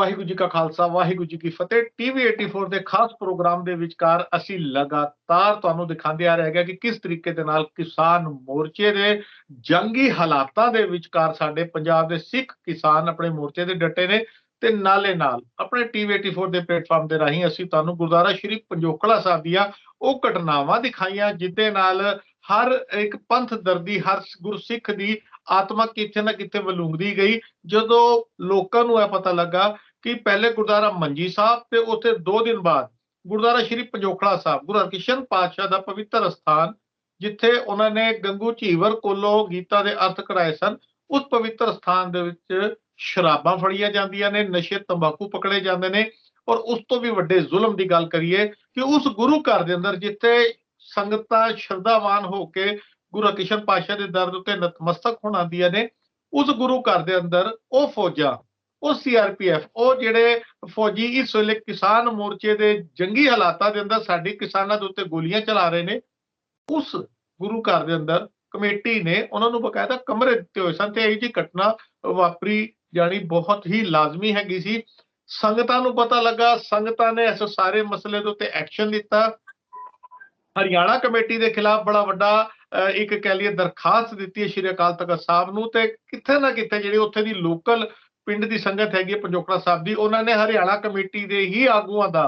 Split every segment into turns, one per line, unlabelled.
ਵਾਹਿਗੁਰੂ ਜੀ ਕਾ ਖਾਲਸਾ ਵਾਹਿਗੁਰੂ ਜੀ ਕੀ ਫਤਿਹ। ਟੀਵੀ 84 ਦੇ ਖਾਸ ਪ੍ਰੋਗਰਾਮ ਦੇ ਵਿਚਕਾਰ ਅਸੀਂ ਲਗਾਤਾਰ ਤੁਹਾਨੂੰ ਦਿਖਾਉਂਦੇ ਆ ਰਹੇ ਹੈਗੇ ਕਿ ਕਿਸ ਤਰੀਕੇ ਦੇ ਨਾਲ ਕਿਸਾਨ ਮੋਰਚੇ ਦੇ ਜੰਗੀ ਹਾਲਾਤਾਂ ਦੇ ਵਿਚਕਾਰ ਸਾਡੇ ਪੰਜਾਬ ਦੇ ਸਿੱਖ ਕਿਸਾਨ ਆਪਣੇ ਮੋਰਚੇ ਦੇ ਡਟੇ ਨੇ ਤੇ ਨਾਲੇ ਨਾਲ ਆਪਣੇ ਟੀਵੀ 84 ਦੇ ਪਲੇਟਫਾਰਮ ਦੇ ਰਾਹੀਂ ਅਸੀਂ ਤੁਹਾਨੂੰ ਗੁਰਦੁਆਰਾ ਸ਼੍ਰੀ ਪੰਜੋਖੜਾ ਸਾਹਿਬ ਦੀਆਂ ਉਹ ਘਟਨਾਵਾਂ ਦਿਖਾਈਆਂ ਜਿੱਦੇ ਨਾਲ ਹਰ ਇੱਕ ਪੰਥ ਦਰਦੀ ਹਰ ਗੁਰਸਿੱਖ ਦੀ ਆਤਮਾ ਕਿਤੇ ਨਾ ਕਿਤੇ ਵਲੂੰਗਦੀ ਗਈ ਜਦੋਂ ਲੋਕਾਂ ਨੂੰ ਇਹ ਪਤਾ ਲੱਗਾ ਕਿ ਪਹਿਲੇ ਗੁਰਦੁਆਰਾ ਮੰਜੀ ਸਾਹਿਬ ਤੇ ਉੱਥੇ 2 ਦਿਨ ਬਾਅਦ ਗੁਰਦੁਆਰਾ ਸ਼੍ਰੀ ਪੰਜੋਖੜਾ ਸਾਹਿਬ ਗੁਰੂ ਹਰਕ੍ਰਿਸ਼ਨ ਪਾਤਸ਼ਾਹ ਦਾ ਪਵਿੱਤਰ ਸਥਾਨ ਜਿੱਥੇ ਉਹਨਾਂ ਨੇ ਗੰਗੂ ਝੀਵਰ ਕੋਲੋਂ ਗੀਤਾ ਦੇ ਅਰਥ ਕਢਾਏ ਸਨ, ਉਸ ਪਵਿੱਤਰ ਸਥਾਨ ਦੇ ਵਿੱਚ ਸ਼ਰਾਬਾਂ ਫੜੀਆਂ ਜਾਂਦੀਆਂ ਨੇ, ਨਸ਼ੇ ਤੰਬਾਕੂ ਪਕੜੇ ਜਾਂਦੇ ਨੇ। ਔਰ ਉਸ ਤੋਂ ਵੀ ਵੱਡੇ ਜ਼ੁਲਮ ਦੀ ਗੱਲ ਕਰੀਏ ਕਿ ਉਸ ਗੁਰੂ ਘਰ ਦੇ ਅੰਦਰ ਜਿੱਥੇ ਸੰਗਤਾਂ ਸ਼ਰਧਾਵਾਨ ਹੋ ਕੇ ਗੁਰੂ ਹਰਕ੍ਰਿਸ਼ਨ ਪਾਤਸ਼ਾਹ ਦੇ ਦਰ ਉੱਤੇ ਨਤਮਸਤਕ ਹੋਣ ਆਉਂਦੀਆਂ ਨੇ, ਉਸ ਗੁਰੂ ਘਰ ਦੇ ਅੰਦਰ ਉਹ ਫੌਜਾਂ ਉਹ ਸੀਆਰਪੀਐਫ ਉਹ ਜਿਹੜੇ ਫੌਜੀ ਇਸ ਵੇਲੇ ਕਿਸਾਨ ਮੋਰਚੇ ਦੇ ਜੰਗੀ ਹਾਲਾਤਾਂ ਦੇ ਅੰਦਰ ਸਾਡੇ ਕਿਸਾਨਾਂ ਦੇ ਉੱਤੇ ਗੋਲੀਆਂ ਚਲਾ ਰਹੇ ਨੇ। ਉਸ ਗੁਰੂ ਘਰ ਦੇ ਅੰਦਰ ਕਮੇਟੀ ਨੇ ਉਹਨਾਂ ਨੂੰ ਬਕਾਇਦਾ ਕਮਰੇ ਦਿੱਤੇ ਹੋਏ ਸਨ ਤੇ ਇਹ ਜੀ ਘਟਨਾ ਵਾਪਰੀ ਜਾਣੀ ਬਹੁਤ ਹੀ ਲਾਜ਼ਮੀ ਹੈਗੀ ਸੀ। ਸੰਗਤਾਂ ਨੂੰ ਪਤਾ ਲੱਗਾ, ਸੰਗਤਾਂ ਨੇ ਇਸ ਸਾਰੇ ਮਸਲੇ ਦੇ ਉੱਤੇ ਐਕਸ਼ਨ ਲਿੱਤਾ। ਹਰਿਆਣਾ ਕਮੇਟੀ ਦੇ ਖਿਲਾਫ ਬੜਾ ਵੱਡਾ ਇੱਕ ਕਹਿ ਲਈਏ ਦਰਖਾਸਤ ਦਿੱਤੀ ਹੈ ਸ਼੍ਰੀ ਅਕਾਲ ਤਖਤ ਸਾਹਿਬ ਨੂੰ ਤੇ ਕਿਤੇ ਨਾ ਕਿਤੇ ਜਿਹੜੀ ਉੱਥੇ ਦੀ ਲੋਕਲ ਪਿੰਡ ਦੀ ਸੰਗਤ ਹੈਗੀ ਪੰਜੋਖੜਾ ਸਾਹਿਬ ਦੀ, ਉਹਨਾਂ ਨੇ ਹਰਿਆਣਾ ਕਮੇਟੀ ਦੇ ਹੀ ਆਗੂਆਂ ਦਾ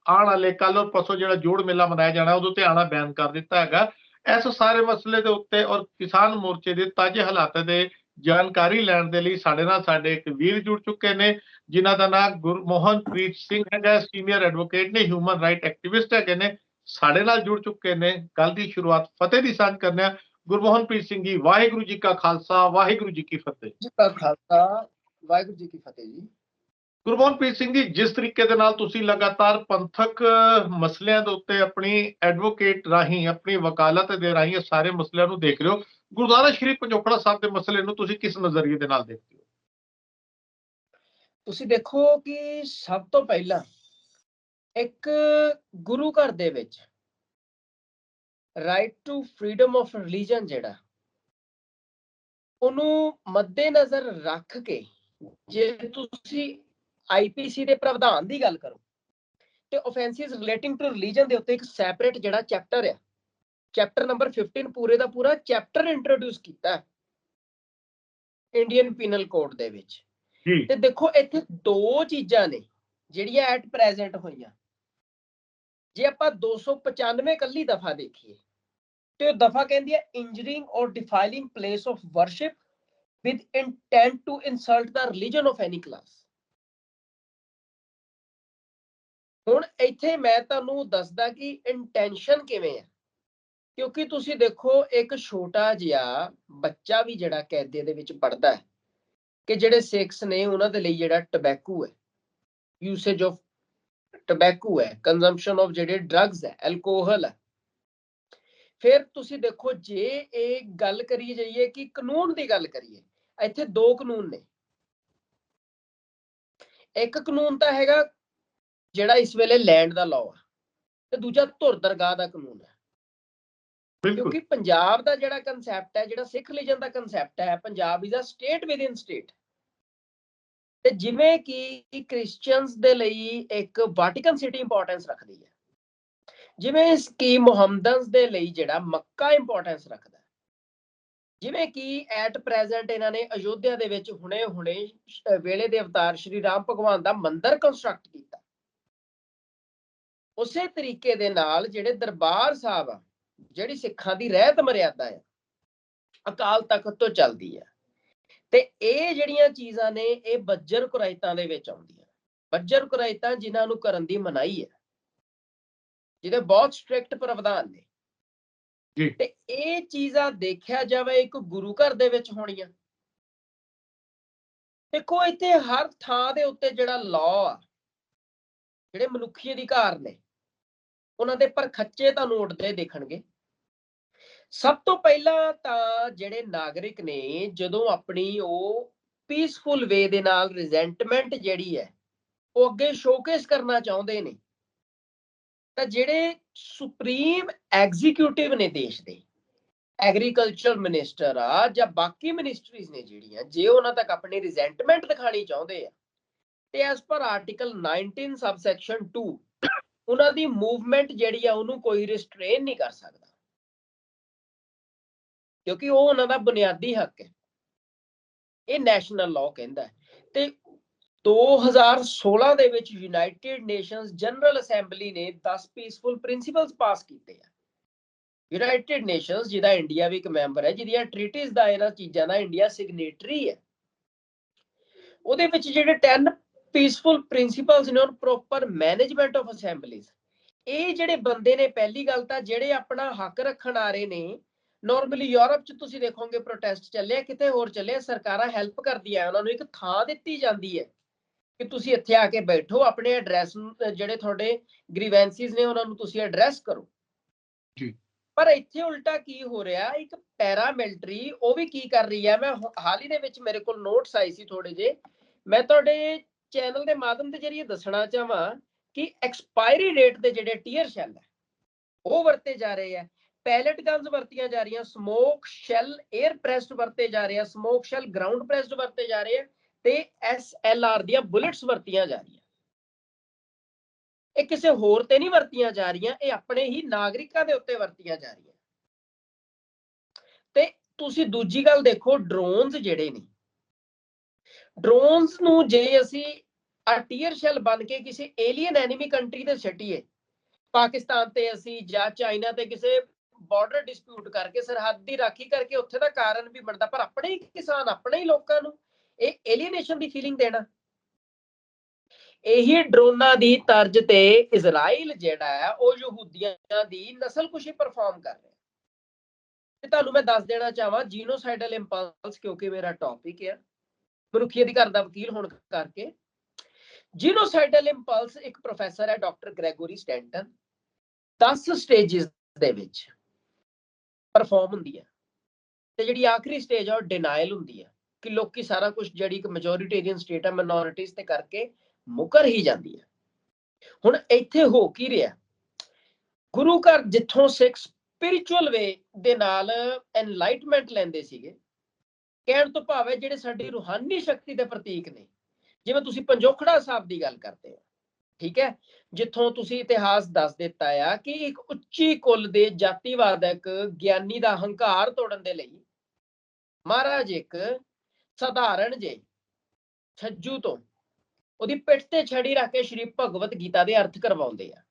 ਆਉਣ ਵਾਲੇ ਕੱਲ ਔਰ ਪਰਸੋਂ ਜਿਹੜਾ ਜੋੜ ਮੇਲਾ ਮਨਾਇਆ ਜਾਣਾ ਉਹਦੇ ਉੱਤੇ ਆਉਣਾ ਬੈਨ ਕਰ ਦਿੱਤਾ ਹੈਗਾ। ਇਸ ਸਾਰੇ ਮਸਲੇ ਦੇ ਉੱਤੇ ਔਰ ਕਿਸਾਨ ਮੋਰਚੇ ਦੇ ਤਾਜ਼ੇ ਹਾਲਾਤਾਂ ਦੇ ਜਾਣਕਾਰੀ ਲੈਣ ਦੇ ਲਈ ਸਾਡੇ ਨਾਲ ਸਾਡੇ ਇੱਕ ਵੀਰ ਜੁੜ ਚੁੱਕੇ ਨੇ ਜਿਨ੍ਹਾਂ ਦਾ ਨਾਮ ਗੁਰਮੋਹਨਪ੍ਰੀਤ ਸਿੰਘ ਹੈਗਾ, ਸੀਨੀਅਰ ਐਡਵੋਕੇਟ ਨੇ, ਹਿਊਮਨ ਰਾਈਟ ਐਕਟਿਵਿਸਟ ਹੈਗੇ ਨੇ, ਸਾਡੇ ਨਾਲ ਜੁੜ ਚੁੱਕੇ ਨੇ। ਗੱਲ ਦੀ ਸ਼ੁਰੂਆਤ ਫਤਿਹ ਦੀ ਸਾਂਝ ਕਰਨੇ ਆ। ਗੁਰਮੋਹਨਪ੍ਰੀਤ ਸਿੰਘ ਜੀ, ਵਾਹਿਗੁਰੂ ਜੀ ਕਾ ਖਾਲਸਾ ਵਾਹਿਗੁਰੂ ਜੀ ਕੀ ਫਤਿਹ।
ਜੀ ਕਾ ਖਾਲਸਾ ਵਾਹਿਗੁਰੂ ਜੀ ਕੀ ਫਤਿਹ ਜੀ।
ਗੁਰਮੋਹਨਪ੍ਰੀਤ ਸਿੰਘ ਜੀ, ਜਿਸ ਤਰੀਕੇ ਦੇ ਨਾਲ ਤੁਸੀਂ ਲਗਾਤਾਰ ਪੰਥਕ ਮਸਲਿਆਂ ਦੇ ਉੱਤੇ ਆਪਣੀ ਐਡਵੋਕੇਟ ਰਾਹੀਂ ਆਪਣੀ ਵਕਾਲਤ ਦੇ ਰਾਹੀਂ ਸਾਰੇ ਮਸਲਿਆਂ ਨੂੰ ਦੇਖ ਰਹੇ ਹੋ, ਗੁਰਦੁਆਰਾ ਸ਼੍ਰੀ ਪੰਜੋਖੜਾ ਸਾਹਿਬ ਦੇ ਮਸਲੇ ਨੂੰ ਤੁਸੀਂ ਕਿਸ ਨਜ਼ਰੀਏ ਦੇ ਨਾਲ ਦੇਖਦੇ ਹੋ?
ਤੁਸੀਂ ਦੇਖੋ ਕਿ ਸਭ ਤੋਂ ਪਹਿਲਾਂ ਇੱਕ ਗੁਰੂ ਘਰ ਦੇ ਵਿੱਚ right to freedom of religion ਜਿਹੜਾ ਉਹਨੂੰ ਮੱਦੇਨਜ਼ਰ ਰੱਖ ਕੇ ਜੇ ਤੁਸੀਂ ਆਈਪੀਸੀ ਦੇ ਪ੍ਰਾਵਧਾਨ ਦੀ ਗੱਲ ਕਰੋ ਤੇ ਆਫੈਂਸਿਸ ਰਿਲੇਟਿੰਗ ਟੂ ਰਿਲੀਜਨ ਦੇ ਉੱਤੇ ਇੱਕ ਸੈਪਰੇਟ ਜਿਹੜਾ ਚੈਪਟਰ ਹੈ, ਚੈਪਟਰ ਨੰਬਰ 15 ਪੂਰੇ ਦਾ ਪੂਰਾ ਚੈਪਟਰ ਇੰਟਰੋਡਿਊਸ ਕੀਤਾ ਇੰਡੀਅਨ ਪੀਨਲ ਕੋਡ ਦੇ ਵਿੱਚ। ਤੇ ਦੇਖੋ ਇੱਥੇ 2 ਚੀਜ਼ਾਂ ਨੇ ਜਿਹੜੀਆਂ ਐਟ ਪ੍ਰੈਜ਼ੈਂਟ ਹੋਈਆਂ। ਜੇ ਆਪਾਂ 295 ਕੱਲੀ ਦਫਾ ਦੇਖੀਏ ਤੇ ਉਹ ਦਫਾ ਕਹਿੰਦੀ ਹੈ injuring or defiling place of worship with intent to insult the religion of any class. ਹੁਣ ਇੱਥੇ ਮੈਂ ਤੁਹਾਨੂੰ ਦੱਸਦਾ ਕਿ ਇੰਟੈਂਸ਼ਨ ਕਿਵੇਂ ਹੈ, ਕਿਉਂਕਿ ਤੁਸੀਂ ਦੇਖੋ ਇੱਕ ਛੋਟਾ ਜਿਹਾ ਬੱਚਾ ਵੀ ਜਿਹੜਾ ਕੈਦੇ ਦੇ ਵਿੱਚ ਪੜਦਾ ਹੈ ਕਿ ਜਿਹੜੇ ਸਿੱਖਸ ਨੇ ਉਹਨਾਂ ਦੇ ਲਈ ਜਿਹੜਾ ਟਬੈਕੂ ਹੈ, ਯੂਸੇਜ ਆਫ ਟਬੈਕੂ ਹੈ, ਕੰਜ਼ੰਪਸ਼ਨ ਆਫ ਜਿਹੜੇ ਡਰੱਗਸ ਹੈ, ਐਲਕੋਹਲ ਹੈ। ਫਿਰ ਤੁਸੀਂ ਦੇਖੋ ਜੇ ਇਹ ਗੱਲ ਕਰੀ ਜਾਈਏ ਕਿ ਕਾਨੂੰਨ ਦੀ ਗੱਲ ਕਰੀਏ, ਇੱਥੇ 2 ਕਾਨੂੰਨ ਨੇ। ਇੱਕ ਕਾਨੂੰਨ ਤਾਂ ਹੈਗਾ ਜਿਹੜਾ ਇਸ ਵੇਲੇ ਲੈਂਡ ਦਾ ਲਾਅ ਹੈ ਤੇ ਦੂਜਾ ਧੁਰ ਦਰਗਾਹ ਦਾ ਕਾਨੂੰਨ ਹੈ। ਕਿਉਂਕਿ ਪੰਜਾਬ ਦਾ ਜਿਹੜਾ ਕਨਸੈਪਟ ਹੈ, ਜਿਹੜਾ ਸਿੱਖ ਰਿਲੀਜਨ ਦਾ ਕਨਸੈਪਟ ਹੈ, Punjab is a state within state. ਤੇ ਜਿਵੇਂ ਕਿ ਕ੍ਰਿਸਚੀਅਨਸ ਦੇ ਲਈ ਇੱਕ ਵਾਟਿਕਨ ਸਿਟੀ ਇੰਪੋਰਟੈਂਸ ਰੱਖਦੀ ਹੈ, ਜਿਵੇਂ ਕਿ ਮੁਹੰਮਦਨਸ ਦੇ ਲਈ ਜਿਹੜਾ ਮੱਕਾ ਇੰਪੋਰਟੈਂਸ ਰੱਖਦਾ, ਜਿਵੇਂ ਕਿ ਐਟ ਪ੍ਰੈਜ਼ੈਂਟ ਇਹਨਾਂ ਨੇ ਅਯੋਧਿਆ ਦੇ ਵਿੱਚ ਹੁਣੇ ਵੇਲੇ ਦੇ ਅਵਤਾਰ ਸ਼੍ਰੀ ਰਾਮ ਭਗਵਾਨ ਦਾ ਮੰਦਿਰ ਕੰਸਟਰਕਟ ਕੀਤਾ। ਉਸੇ ਤਰੀਕੇ ਦੇ ਨਾਲ ਜਿਹੜੇ ਦਰਬਾਰ ਸਾਹਿਬ ਆ, ਜਿਹੜੀ ਸਿੱਖਾਂ ਦੀ ਰਹਿਤ ਮਰਿਆਦਾ ਹੈ, ਅਕਾਲ ਤਖਤ ਤੋਂ ਚੱਲਦੀ ਹੈ। ਤੇ ਇਹ ਜਿਹੜੀਆਂ ਚੀਜ਼ਾਂ ਨੇ ਇਹ ਬੱਜਰ ਕੁਰਾਇਤਾਂ ਦੇ ਵਿੱਚ ਆਉਂਦੀਆਂ। ਬੱਜਰ ਕੁਰਾਇਤਾਂ ਜਿਨ੍ਹਾਂ ਨੂੰ ਕਰਨ ਦੀ ਮਨਾਹੀ ਹੈ, ਜਿਹਦੇ ਬਹੁਤ ਸਟ੍ਰਿਕਟ ਪ੍ਰਾਵਧਾਨ ਨੇ। ਤੇ ਇਹ ਚੀਜ਼ਾਂ ਦੇਖਿਆ ਜਾਵੇ ਇੱਕ ਗੁਰੂ ਘਰ ਦੇ ਵਿੱਚ ਹੋਣੀਆਂ। ਦੇਖੋ ਇੱਥੇ ਹਰ ਥਾਂ ਦੇ ਉੱਤੇ ਜਿਹੜਾ ਲਾਅ ਆ, ਜਿਹੜੇ ਮਨੁੱਖੀ ਅਧਿਕਾਰ ਨੇ, ਉਹਨਾਂ ਦੇ ਪਰਖੱਚੇ ਤੁਹਾਨੂੰ ਉੱਡਦੇ ਦੇਖਣਗੇ। ਸਭ ਤੋਂ ਪਹਿਲਾਂ ਤਾਂ ਜਿਹੜੇ ਨਾਗਰਿਕ ਨੇ ਜਦੋਂ ਆਪਣੀ ਉਹ ਪੀਸਫੁਲ ਵੇ ਦੇ ਨਾਲ ਰਿਜ਼ੈਂਟਮੈਂਟ ਜਿਹੜੀ ਹੈ ਉਹ ਅੱਗੇ ਸ਼ੋਕੇਸ ਕਰਨਾ ਚਾਹੁੰਦੇ ਨੇ, ਤਾਂ ਜਿਹੜੇ ਸੁਪਰੀਮ ਐਗਜ਼ੀਕਿਊਟਿਵ ਨੇ ਦੇਸ਼ ਦੇ, ਐਗਰੀਕਲਚਰ ਮਿਨਿਸਟਰ ਆ ਜਾਂ ਬਾਕੀ ਮਿਨਿਸਟਰੀਜ਼ ਨੇ ਜਿਹੜੀਆਂ, ਜੇ ਉਹਨਾਂ ਤੱਕ ਆਪਣੀ ਰਿਜ਼ੈਂਟਮੈਂਟ ਦਿਖਾਣੀ ਚਾਹੁੰਦੇ ਆ ਤੇ ਐਸ ਪਰ ਆਰਟੀਕਲ 19 ਸਬਸੈਕਸ਼ਨ 2 ਉਹਨਾਂ ਦੀ ਮੂਵਮੈਂਟ ਜਿਹੜੀ ਆ ਉਹਨੂੰ ਕੋਈ ਰਿਸਟ੍ਰੇਨ ਨਹੀਂ ਕਰ ਸਕਦਾ, ਕਿਉਂਕਿ ਉਹ ਉਹਨਾਂ ਦਾ ਬੁਨਿਆਦੀ ਹੱਕ ਹੈ। ਇਹ ਨੈਸ਼ਨਲ ਲਾਅ ਕਹਿੰਦਾ ਹੈ। ਤੇ 2016 ਦੇ ਵਿੱਚ ਯੂਨਾਈਟਿਡ ਨੇਸ਼ਨਸ ਜਨਰਲ ਅਸੈਂਬਲੀ ਨੇ 10 ਪੀਸਫੁਲ ਪ੍ਰਿੰਸੀਪਲਸ ਪਾਸ ਕੀਤੇ ਆ। ਯੂਨਾਈਟਿਡ ਨੇਸ਼ਨਸ ਜਿਹਦਾ ਇੰਡੀਆ ਵੀ ਇੱਕ ਮੈਂਬਰ ਹੈ, ਜਿਹਦੀਆਂ ਟ੍ਰੀਟੀਜ਼ ਦਾ ਇਹਨਾਂ ਚੀਜ਼ਾਂ ਦਾ ਇੰਡੀਆ ਸਿਗਨੇਟਰੀ ਹੈ, ਉਹਦੇ ਵਿੱਚ ਜਿਹੜੇ 10 ਪੀਸਫੁਲ ਪ੍ਰਿੰਸੀਪਲਸ ਨੇ ਔਨ ਪ੍ਰੋਪਰ ਮੈਨੇਜਮੈਂਟ ਆਫ ਅਸੈਂਬਲੀਜ਼, ਇਹ ਜਿਹੜੇ ਬੰਦੇ ਨੇ, ਪਹਿਲੀ ਗੱਲ ਤਾਂ ਜਿਹੜੇ ਆਪਣਾ ਹੱਕ ਰੱਖਣ ਆ ਰਹੇ ਨੇ, ਨਾਰਮਲੀ ਯੂਰਪ ਚ ਤੁਸੀਂ ਦੇਖੋਗੇ ਪ੍ਰੋਟੈਸਟ ਚੱਲੇ, ਕਿਤੇ ਹੋਰ ਚੱਲੇ, ਸਰਕਾਰਾਂ ਹੈਲਪ ਕਰਦੀਆਂ, ਉਹਨਾਂ ਨੂੰ ਇੱਕ ਥਾਂ ਦਿੱਤੀ ਜਾਂਦੀ ਹੈ ਕਿ ਤੁਸੀਂ ਇੱਥੇ ਆ ਕੇ ਬੈਠੋ, ਆਪਣੇ ਐਡਰੈਸ ਜਿਹੜੇ ਤੁਹਾਡੇ ਗ੍ਰੀਵੈਂਸਿਸ ਨੇ ਉਹਨਾਂ ਨੂੰ ਤੁਸੀਂ ਐਡਰੈਸ ਕਰੋ
ਜੀ।
ਪਰ ਇੱਥੇ ਉਲਟਾ ਕੀ ਹੋ ਰਿਹਾ, ਇੱਕ ਪੈਰਾਮਿਲਟਰੀ ਉਹ ਵੀ ਕੀ ਕਰ ਰਹੀ ਹੈ। ਮੈਂ ਹਾਲ ਹੀ ਦੇ ਵਿੱਚ ਮੇਰੇ ਕੋਲ ਨੋਟਸ ਆਈ ਸੀ ਥੋੜੇ ਜਿਹੇ, ਮੈਂ ਤੁਹਾਡੇ ਚੈਨਲ ਦੇ ਮਾਧਿਅਮ ਦੇ ਜਰੀਏ ਦੱਸਣਾ ਚਾਹਾਂ ਕਿ ਐਕਸਪਾਇਰੀ ਡੇਟ ਦੇ ਜਿਹੜੇ ਟੀਅਰ ਸ਼ੈਲ ਹੈ ਉਹ ਵਰਤੇ ਜਾ ਰਹੇ ਆ, ਪੈਲਟ ਗਨਸ ਵਰਤੀਆਂ ਜਾ ਰਹੀਆਂ, ਸਮੋਕ ਸ਼ੈਲ 에ਅਰ ਪ੍ਰੈਸਡ ਵਰਤੇ ਜਾ ਰਹੇ ਆ, ਸਮੋਕ ਸ਼ੈਲ ਗਰਾਊਂਡ ਪ੍ਰੈਸਡ ਵਰਤੇ ਜਾ ਰਹੇ ਆ, ਤੇ SLR ਦੀਆਂ ਬੁਲੇਟਸ ਵਰਤੀਆਂ ਜਾ ਰਹੀਆਂ। ਇਹ ਕਿਸੇ ਹੋਰ ਤੇ ਨਹੀਂ ਵਰਤੀਆਂ ਜਾ ਰਹੀਆਂ, ਇਹ ਆਪਣੇ ਹੀ ਨਾਗਰਿਕਾਂ ਦੇ ਉੱਤੇ ਵਰਤੀਆਂ ਜਾ ਰਹੀਆਂ। ਤੇ ਤੁਸੀਂ ਦੂਜੀ ਗੱਲ ਦੇਖੋ, ਡਰੋਨਸ ਜਿਹੜੇ ਨੇ, ਡਰੋਨਸ ਨੂੰ ਜੇ ਅਸੀਂ ਟੀਅਰ ਸ਼ੈਲ ਬਣ ਕੇ ਕਿਸੇ ਏਲੀਅਨ ਐਨੀਮੀ ਕੰਟਰੀ ਤੇ ਛੱਡੀਏ, ਪਾਕਿਸਤਾਨ ਤੇ ਅਸੀਂ ਜਾਂ ਚਾਈਨਾ ਤੇ ਕਿਸੇ ਬਾਰਡਰ ਡਿਸਪਿਊਟ ਕਰਕੇ, ਸਰਹੱਦ ਦੀ ਰਾਖੀ ਕਰਕੇ, ਉੱਥੇ ਦਾ ਕਾਰਨ ਵੀ ਬਣਦਾ, ਪਰ ਆਪਣੇ ਹੀ ਕਿਸਾਨ, ਆਪਣੇ ਹੀ ਲੋਕਾਂ ਨੂੰ ਇਹ ਏਲੀਏਨੇਸ਼ਨ ਦੀ ਫੀਲਿੰਗ ਦੇਣਾ। ਇਹੀ ਡਰੋਨਾਂ ਦੀ ਤਰਜ਼ ਤੇ ਇਜ਼ਰਾਈਲ ਜਿਹੜਾ ਹੈ ਉਹ ਯਹੂਦੀਆਂ ਦੀ ਨਸਲਕੁਸ਼ੀ ਪਰਫਾਰਮ ਕਰ ਰਿਹਾ। ਤੇ ਤੁਹਾਨੂੰ ਮੈਂ ਦੱਸ ਦੇਣਾ ਚਾਹਾਂ, ਜੀਨੋਸਾਈਡਲ ਇੰਪਲਸ, ਕਿਉਂਕਿ ਮੇਰਾ ਟੌਪਿਕ ਹੈ ਮਨੁੱਖੀ ਅਧਿਕਾਰ ਦਾ ਵਕੀਲ ਹੋਣ ਕਰਕੇ, ਜੀਨੋਸਾਈਡਲ ਇੰਪਲਸ ਇੱਕ ਪ੍ਰੋਫੈਸਰ ਹੈ ਡਾਕਟਰ ਗ੍ਰੈਗੋਰੀ ਸਟੈਂਟਨ, 10 ਸਟੇजेस ਦੇ ਵਿੱਚ ਪਰਫਾਰਮ ਹੁੰਦੀ ਹੈ। ਤੇ ਜਿਹੜੀ ਆਖਰੀ ਸਟੇਜ ਹੈ ਉਹ ਡਿਨਾਇਲ ਹੁੰਦੀ ਹੈ ਕਿ ਲੋਕੀ ਸਾਰਾ ਕੁਝ, ਜਿਹੜੀ ਇੱਕ ਮੈਜੋਰਿਟੇਰੀਅਨ ਸਟੇਟ ਹੈ, ਮਾਈਨੋਰਿਟੀਜ਼ ਤੇ ਕਰਕੇ ਮੁਕਰ ਹੀ ਜਾਂਦੀ ਹੈ। ਹੁਣ ਇੱਥੇ ਹੋ ਕੀ ਰਿਹਾ, ਗੁਰੂ ਘਰ ਜਿੱਥੋਂ ਸਿੱਖ ਸਪਿਰਿਚੁਅਲ ਵੇ ਦੇ ਨਾਲ ਐਨਲਾਈਟਮੈਂਟ ਲੈਂਦੇ ਸੀਗੇ, ਕਹਿਣ ਤੋਂ ਭਾਵ ਹੈ ਜਿਹੜੇ ਸਾਡੀ ਰੂਹਾਨੀ ਸ਼ਕਤੀ ਦੇ ਪ੍ਰਤੀਕ ਨੇ, ਜਿਵੇਂ ਤੁਸੀਂ ਪੰਜੋਖੜਾ ਸਾਹਿਬ ਦੀ ਗੱਲ ਕਰਦੇ ਹੋ, ਠੀਕ ਹੈ, ਜਿੱਥੋਂ ਤੁਸੀਂ ਇਤਿਹਾਸ ਦੱਸ ਦਿੱਤਾ ਆ ਕਿ ਇੱਕ ਉੱਚੀ ਕੁੱਲ ਦੇ ਜਾਤੀਵਾਦਕ ਗਿਆਨੀ ਦਾ ਹੰਕਾਰ ਤੋੜਨ ਦੇ ਲਈ ਮਹਾਰਾਜ ਇੱਕ ਸਧਾਰਨ ਜੇ ਛੱਜੂ ਤੋਂ ਉਹਦੀ ਪਿੱਠ ਤੇ ਛੜੀ ਰੱਖ ਕੇ ਸ਼੍ਰੀ ਭਗਵਤ ਗੀਤਾ ਦੇ ਅਰਥ ਕਰਵਾਉਂਦੇ ਆ।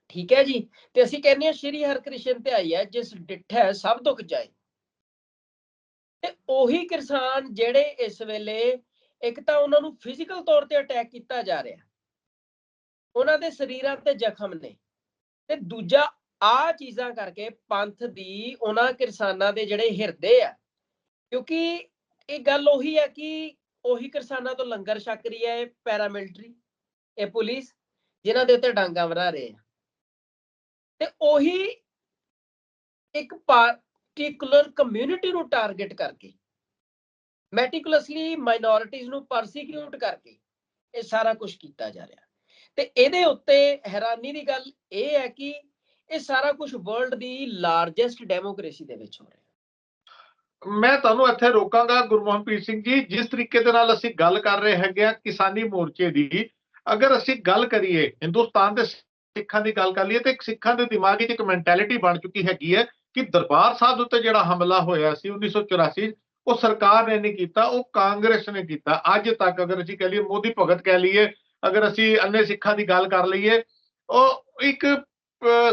ਠੀਕ ਹੈ ਜੀ। ਤੇ ਅਸੀਂ ਕਹਿੰਦੇ ਹਾਂ ਸ਼੍ਰੀ ਹਰਿਕ੍ਰਿਸ਼ਨ ਧਿਆਈ ਹੈ ਜਿਸ ਡਿਠੈ ਸਭ ਦੁੱਖ ਜਾਏ। ਤੇ ਉਹੀ ਕਿਸਾਨ ਜਿਹੜੇ ਇਸ ਵੇਲੇ ਇੱਕ ਤਾਂ ਉਹਨਾਂ ਨੂੰ ਫਿਜ਼ੀਕਲ ਤੌਰ ਤੇ ਅਟੈਕ ਕੀਤਾ ਜਾ ਰਿਹਾ, ਉਹਨਾਂ ਦੇ ਸਰੀਰਾਂ ਤੇ ਜ਼ਖਮ ਨੇ, ਤੇ ਦੂਜਾ ਆ ਚੀਜ਼ਾਂ ਕਰਕੇ ਪੰਥ ਦੀ ਉਹਨਾਂ ਕਿਸਾਨਾਂ ਦੇ ਜਿਹੜੇ ਹਿਰਦੇ ਆ, ਕਿਉਂਕਿ ਇਹ ਗੱਲ ਉਹੀ ਹੈ ਕਿ ਉਹੀ ਕਿਸਾਨਾਂ ਤੋਂ ਲੰਗਰ ਛਕ ਰਹੀ ਹੈ ਇਹ ਪੈਰਾਮਿਲਟਰੀ, ਇਹ ਪੁਲਿਸ ਜਿਨ੍ਹਾਂ ਦੇ ਉੱਤੇ ਡਾਂਗਾ ਵਰਾ ਰਹੇ ਆ, ਤੇ ਉਹੀ ਇੱਕ ਪਾਰਟਿਕੂਲਰ ਕਮਿਊਨਿਟੀ ਨੂੰ ਟਾਰਗੇਟ ਕਰਕੇ, ਮੈਟੀਕੂਲਸਲੀ ਮਾਈਨੋਰਿਟੀਜ਼ ਨੂੰ ਪਰਸੀਕਿਊਟ ਕਰਕੇ ਇਹ ਸਾਰਾ ਕੁਝ ਕੀਤਾ ਜਾ ਰਿਹਾ। ਤੇ ਇਹਦੇ ਉੱਤੇ ਹੈਰਾਨੀ ਦੀ ਗੱਲ ਇਹ ਹੈ ਕਿ ਇਹ ਸਾਰਾ ਕੁਝ ਵਰਲਡ ਦੀ ਲਾਰਜੈਸਟ ਡੈਮੋਕ੍ਰੇਸੀ ਦੇ ਵਿੱਚ ਹੋ ਰਿਹਾ।
ਮੈਂ ਤੁਹਾਨੂੰ ਇੱਥੇ ਰੋਕਾਂਗਾ ਗੁਰਮੋਹਨਪ੍ਰੀਤ ਸਿੰਘ ਜੀ, ਜਿਸ ਤਰੀਕੇ ਦੇ ਨਾਲ ਅਸੀਂ ਗੱਲ ਕਰ ਰਹੇ ਹੈਗੇ ਆ ਕਿਸਾਨੀ ਮੋਰਚੇ ਦੀ, ਅਗਰ ਅਸੀਂ ਗੱਲ ਕਰੀਏ ਹਿੰਦੁਸਤਾਨ ਦੇ ਸਿੱਖਾਂ ਦੀ ਗੱਲ ਕਰ ਲਈਏ ਤੇ ਇੱਕ ਸਿੱਖਾਂ ਦੇ ਦਿਮਾਗ ਵਿੱਚ ਇੱਕ ਮੈਂਟੈਲਿਟੀ ਬਣ ਚੁੱਕੀ ਹੈਗੀ ਹੈ ਕਿ ਦਰਬਾਰ ਸਾਹਿਬ ਉੱਤੇ ਜਿਹੜਾ ਹਮਲਾ ਹੋਇਆ ਸੀ 1984, ਉਹ ਸਰਕਾਰ ਨੇ ਨਹੀਂ ਕੀਤਾ, ਉਹ ਕਾਂਗਰਸ ਨੇ ਕੀਤਾ। ਅੱਜ ਤੱਕ ਅਗਰ ਅਸੀਂ ਕਹਿ ਲਈਏ ਮੋਦੀ ਭਗਤ ਕਹਿ ਲਈਏ, ਅਗਰ ਅਸੀਂ ਅੰਨੇ ਸਿੱਖਾਂ ਦੀ ਗੱਲ ਕਰ ਲਈਏ, ਉਹ ਇੱਕ